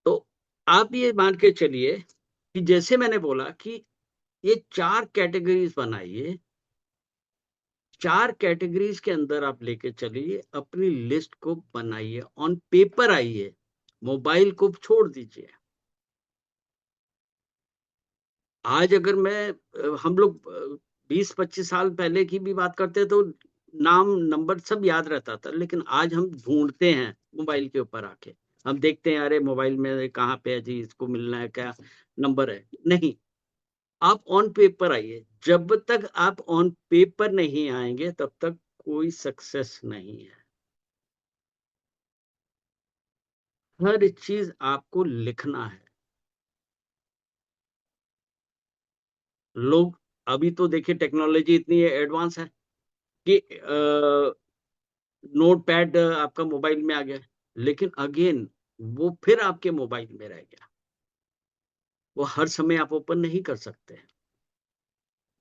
तो आप ये मान के चलिए कि जैसे मैंने बोला कि ये 4 कैटेगरीज बनाइए, 4 कैटेगरीज के अंदर आप लेके चलिए, अपनी लिस्ट को बनाइए, ऑन पेपर आइए, मोबाइल को छोड़ दीजिए। आज अगर मैं हम लोग 20-25 साल पहले की भी बात करते तो नाम नंबर सब याद रहता था, लेकिन आज हम ढूंढते हैं मोबाइल के ऊपर आके। हम देखते हैं अरे मोबाइल में कहाँ पे है जी, इसको मिलना है, क्या नंबर है। नहीं, आप ऑन पेपर आइए। जब तक आप ऑन पेपर नहीं आएंगे, तब तक कोई सक्सेस नहीं है। हर चीज आपको लिखना है। लोग अभी तो देखिए टेक्नोलॉजी इतनी एडवांस है कि नोट पैड आपका मोबाइल में आ गया, लेकिन अगेन वो फिर आपके मोबाइल में रह गया। वो हर समय आप ओपन नहीं कर सकते।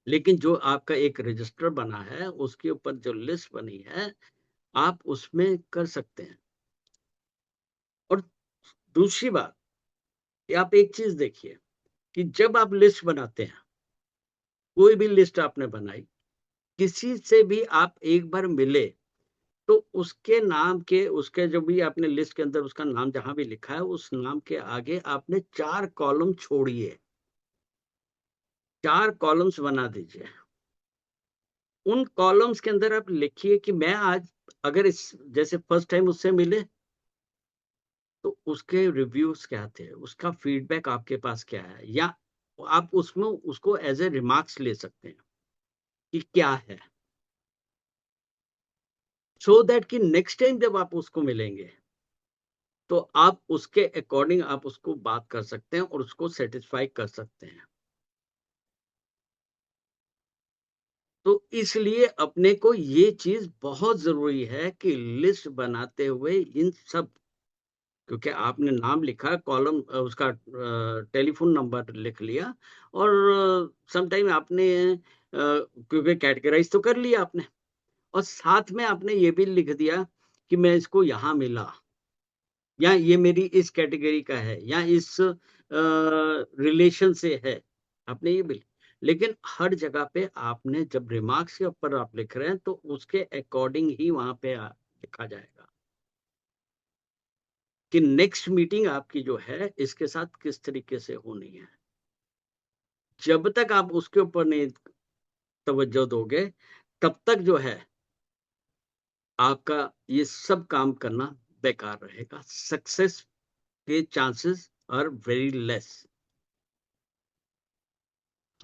लेकिन जो आपका एक रजिस्टर बना है, उसके ऊपर जो लिस्ट बनी है, आप उसमें कर सकते हैं। और दूसरी बात, कि आप एक चीज देखिए कि जब आप लिस्ट बनाते हैं, कोई भी लिस्ट आपने बनाई, किसी से भी आप एक बार मिले, तो उसके नाम के, उसके जो भी आपने लिस्ट के अंदर उसका नाम जहां भी लिखा है, उस नाम के आगे आपने 4 कॉलम छोड़िए, 4 कॉलम्स बना दीजिए। उन कॉलम्स के अंदर आप लिखिए कि मैं आज अगर इस जैसे फर्स्ट टाइम उससे मिले तो उसके रिव्यूज क्या थे, उसका फीडबैक आपके पास क्या है, या आप उसमें उसको एज ए रिमार्क्स ले सकते हैं कि क्या है, सो दैट कि नेक्स्ट टाइम जब आप उसको मिलेंगे तो आप उसके अकॉर्डिंग आप उसको बात कर सकते हैं और उसको सेटिस्फाई कर सकते हैं। तो इसलिए अपने को ये चीज बहुत जरूरी है कि लिस्ट बनाते हुए इन सब, क्योंकि आपने नाम लिखा, कॉलम उसका टेलीफोन नंबर लिख लिया और सम टाइम आपने क्योंकि कैटेगराइज तो कर लिया आपने, और साथ में आपने ये भी लिख दिया कि मैं इसको यहाँ मिला, या ये मेरी इस कैटेगरी का है, या इस रिलेशन से है, आपने ये भी। लेकिन हर जगह पे आपने जब रिमार्क्स के ऊपर आप लिख रहे हैं तो उसके अकॉर्डिंग ही वहां पे लिखा जाएगा कि नेक्स्ट मीटिंग आपकी जो है इसके साथ किस तरीके से होनी है। जब तक आप उसके ऊपर नहीं तवज्जो दोगे तब तक जो है आपका ये सब काम करना बेकार रहेगा, सक्सेस के चांसेस आर वेरी लेस।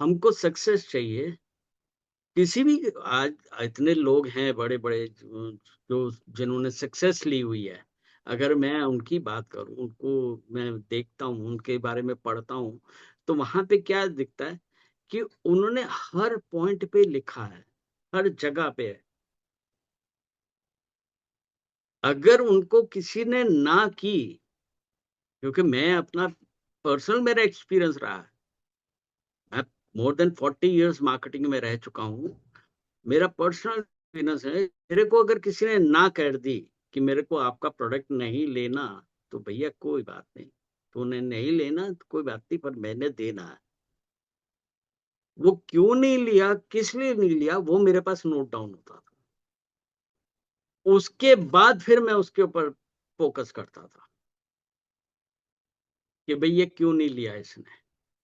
हमको सक्सेस चाहिए, किसी भी, आज इतने लोग हैं बड़े बड़े जो जिन्होंने सक्सेस ली हुई है, अगर मैं उनकी बात करूं, उनको मैं देखता हूं, उनके बारे में पढ़ता हूं, तो वहां पे क्या दिखता है कि उन्होंने हर पॉइंट पे लिखा है, हर जगह पे है। अगर उनको किसी ने ना की, क्योंकि मैं अपना पर्सनल मेरा एक्सपीरियंस रहा है, मैं मोर देन 40 इयर्स मार्केटिंग में रह चुका हूं, मेरा पर्सनल एक्सपीरियंस है, मेरे को अगर किसी ने ना कर दी कि मेरे को आपका प्रोडक्ट नहीं लेना, तो भैया कोई बात नहीं, तूने नहीं लेना तो कोई बात नहीं, पर मैंने देना है। वो क्यों नहीं लिया, किस लिए नहीं लिया, वो मेरे पास नोट डाउन होता था। उसके बाद फिर मैं उसके ऊपर फोकस करता था कि भैया क्यों नहीं लिया इसने,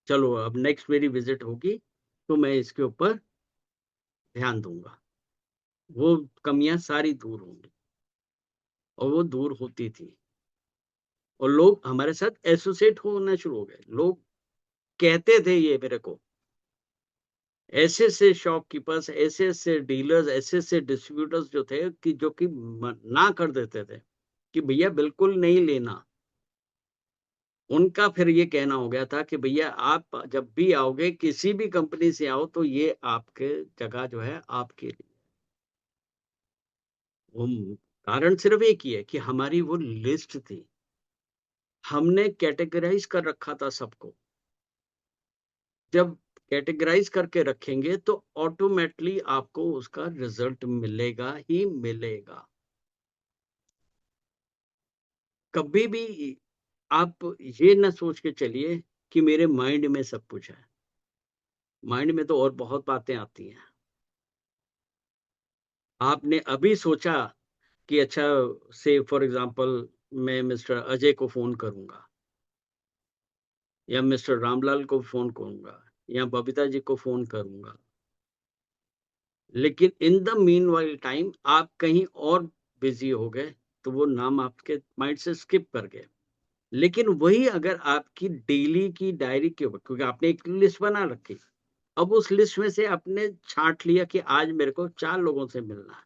चलो अब नेक्स्ट मेरी विजिट होगी तो मैं इसके ऊपर ध्यान दूंगा, वो कमियां सारी दूर होंगी। और वो दूर होती थी, और लोग हमारे साथ एसोसिएट होना शुरू हो गए। लोग कहते थे ये मेरे को, ऐसे ऐसे शॉपकीपर्स, ऐसे ऐसे डीलर्स, ऐसे ऐसे डिस्ट्रीब्यूटर्स जो थे कि जो कि ना कर देते थे कि भैया बिल्कुल नहीं लेना। उनका फिर ये कहना हो गया था कि भैया आप जब भी आओगे, किसी भी कंपनी से आओ, तो ये आपके जगह जो है आपके लिए। वो कारण सिर्फ एक ही है कि हमारी वो लिस्ट थी, हमने कैटेगराइज कर रखा था सबको। जब कैटेगराइज करके रखेंगे तो ऑटोमेटिकली आपको उसका रिजल्ट मिलेगा ही मिलेगा। कभी भी आप ये ना सोच के चलिए कि मेरे माइंड में सब कुछ है, माइंड में तो और बहुत बातें आती हैं। आपने अभी सोचा कि अच्छा, से फॉर एग्जांपल मैं मिस्टर अजय को फोन करूंगा, या मिस्टर रामलाल को फोन करूंगा, या बबीता जी को फोन करूंगा, लेकिन in the mean while time आप कहीं और बिजी हो गए, तो वो नाम आपके माइंड से स्किप कर गए। लेकिन वही अगर आपकी डेली की डायरी के ऊपर, क्योंकि आपने एक लिस्ट बना रखी, अब उस लिस्ट में से आपने छांट लिया कि आज मेरे को 4 लोगों से मिलना है,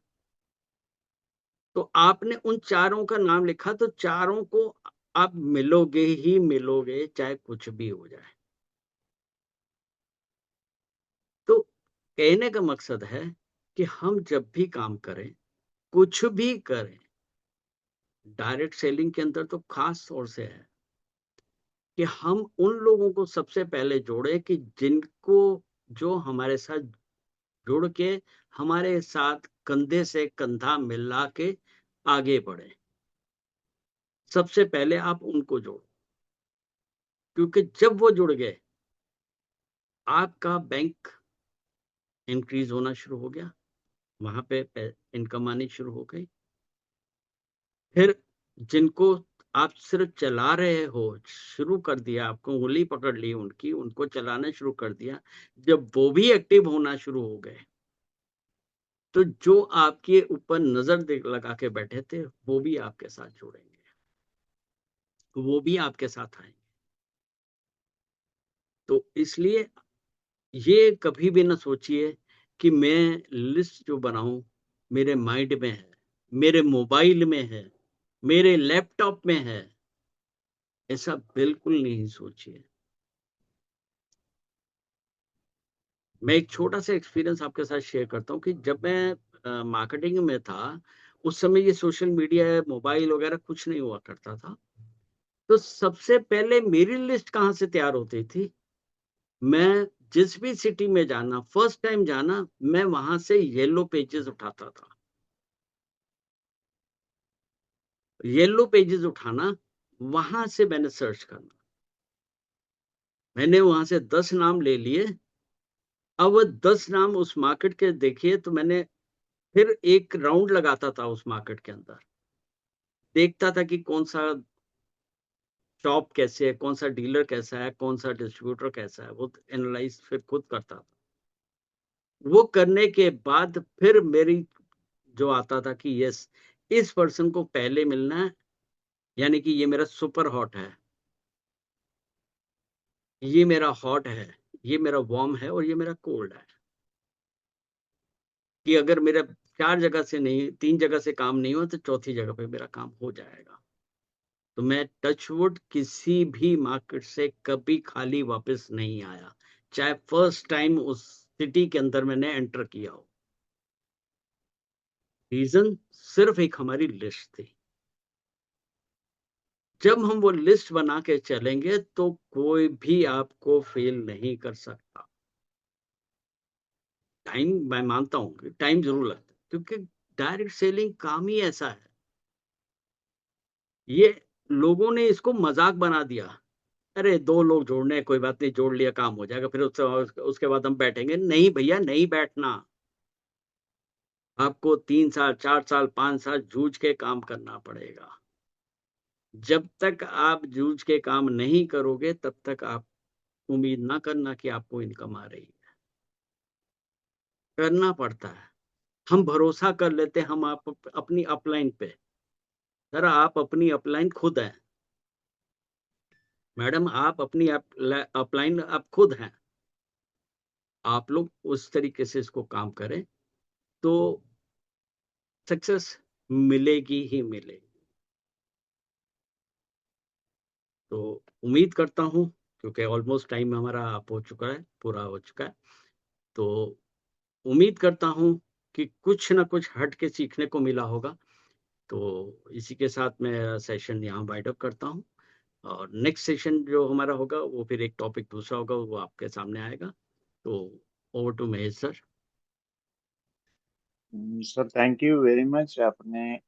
तो आपने उन चारों का नाम लिखा, तो चारों को आप मिलोगे ही मिलोगे, चाहे कुछ भी हो जाए। तो कहने का मकसद है कि हम जब भी काम करें, कुछ भी करें, डायरेक्ट सेलिंग के अंदर तो खास तौर से है कि हम उन लोगों को सबसे पहले जोड़े कि जिनको, जो हमारे साथ जुड़ के, हमारे साथ कंधे से कंधा मिला के आगे बढ़े। सबसे पहले आप उनको जोड़ो, क्योंकि जब वो जुड़ गए, आपका बैंक इंक्रीज होना शुरू हो गया, वहां पे इनकम आनी शुरू हो गई। फिर जिनको आप सिर्फ चला रहे हो, शुरू कर दिया, आपको उंगली पकड़ ली उनकी, उनको चलाना शुरू कर दिया, जब वो भी एक्टिव होना शुरू हो गए, तो जो आपके ऊपर नजर लगा के बैठे थे वो भी आपके साथ जुड़ेंगे, वो भी आपके साथ आएंगे। तो इसलिए ये कभी भी ना सोचिए कि मैं लिस्ट जो बनाऊं मेरे माइंड में है, मेरे मोबाइल में है, मेरे लैपटॉप में है, ऐसा बिल्कुल नहीं सोचिए। मैं एक छोटा सा एक्सपीरियंस आपके साथ शेयर करता हूँ कि जब मैं मार्केटिंग में था, उस समय ये सोशल मीडिया, मोबाइल वगैरह कुछ नहीं हुआ करता था। तो सबसे पहले मेरी लिस्ट कहाँ से तैयार होती थी? मैं जिस भी सिटी में जाना, फर्स्ट टाइम जाना, मैं वहां से येलो पेजेस उठाता था। येलो पेजेस उठाना, वहां से मैंने सर्च करना। मैंने वहां से 10 नाम ले लिए। अब वो 10 नाम उस मार्केट के देखिए, तो मैंने फिर एक राउंड लगाता था उस मार्केट के अंदर। देखता था कि कौन सा शॉप कैसे है, कौन सा डीलर कैसा है, कौन सा डिस्ट्रीब्यूटर कैसा है, वो एनालाइज फिर खुद करता था। वो करने के बाद फिर मेरी जो आता था कि यस, इस पर्सन को पहले मिलना है, यानी कि ये मेरा सुपर हॉट है, ये मेरा हॉट है, ये मेरा वार्म है और ये मेरा कोल्ड है। कि अगर मेरा 4 जगह से नहीं, 3 जगह से काम नहीं हुआ तो चौथी जगह पे मेरा काम हो जाएगा। तो मैं टचवुड किसी भी मार्केट से कभी खाली वापस नहीं आया, चाहे फर्स्ट टाइम उस सिटी के अंदर मैंने एंटर किया हो। रीजन सिर्फ एक हमारी लिस्ट थी। जब हम वो लिस्ट बना के चलेंगे तो कोई भी आपको फेल नहीं कर सकता। टाइम मैं मानता हूं कि टाइम जरूर लगता है, क्योंकि डायरेक्ट सेलिंग काम ही ऐसा है। ये लोगों ने इसको मजाक बना दिया। अरे 2 लोग जोड़ने हैं, कोई बात नहीं, जोड़ लिया काम हो जाएगा, फिर उसके बाद हम बैठेंगे। नहीं भैया, नहीं बैठना। आपको 3 साल, 4 साल, 5 साल जूझ के काम करना पड़ेगा। जब तक आप जूझ के काम नहीं करोगे तब तक आप उम्मीद ना करना कि आपको इनकम आ रही है। करना पड़ता है। हम भरोसा कर लेते हैं हम आप अपनी अपलाइन पे। सर, आप अपनी अपलाइन खुद हैं। मैडम, आप अपनी अपलाइन आप खुद हैं। आप लोग उस तरीके से इसको काम करें तो सक्सेस मिलेगी ही मिलेगी। तो उम्मीद करता हूं, क्योंकि ऑलमोस्ट टाइम हमारा आप हो चुका है, पूरा हो चुका है, तो उम्मीद करता हूं कि कुछ ना कुछ हट के सीखने को मिला होगा। तो इसी के साथ मैं सेशन यहाँ वाइड अप करता हूँ, और नेक्स्ट सेशन जो हमारा होगा वो फिर एक टॉपिक दूसरा होगा, वो आपके सामने आएगा। तो over to Mahesh sir. Sir, thank you very much. आपने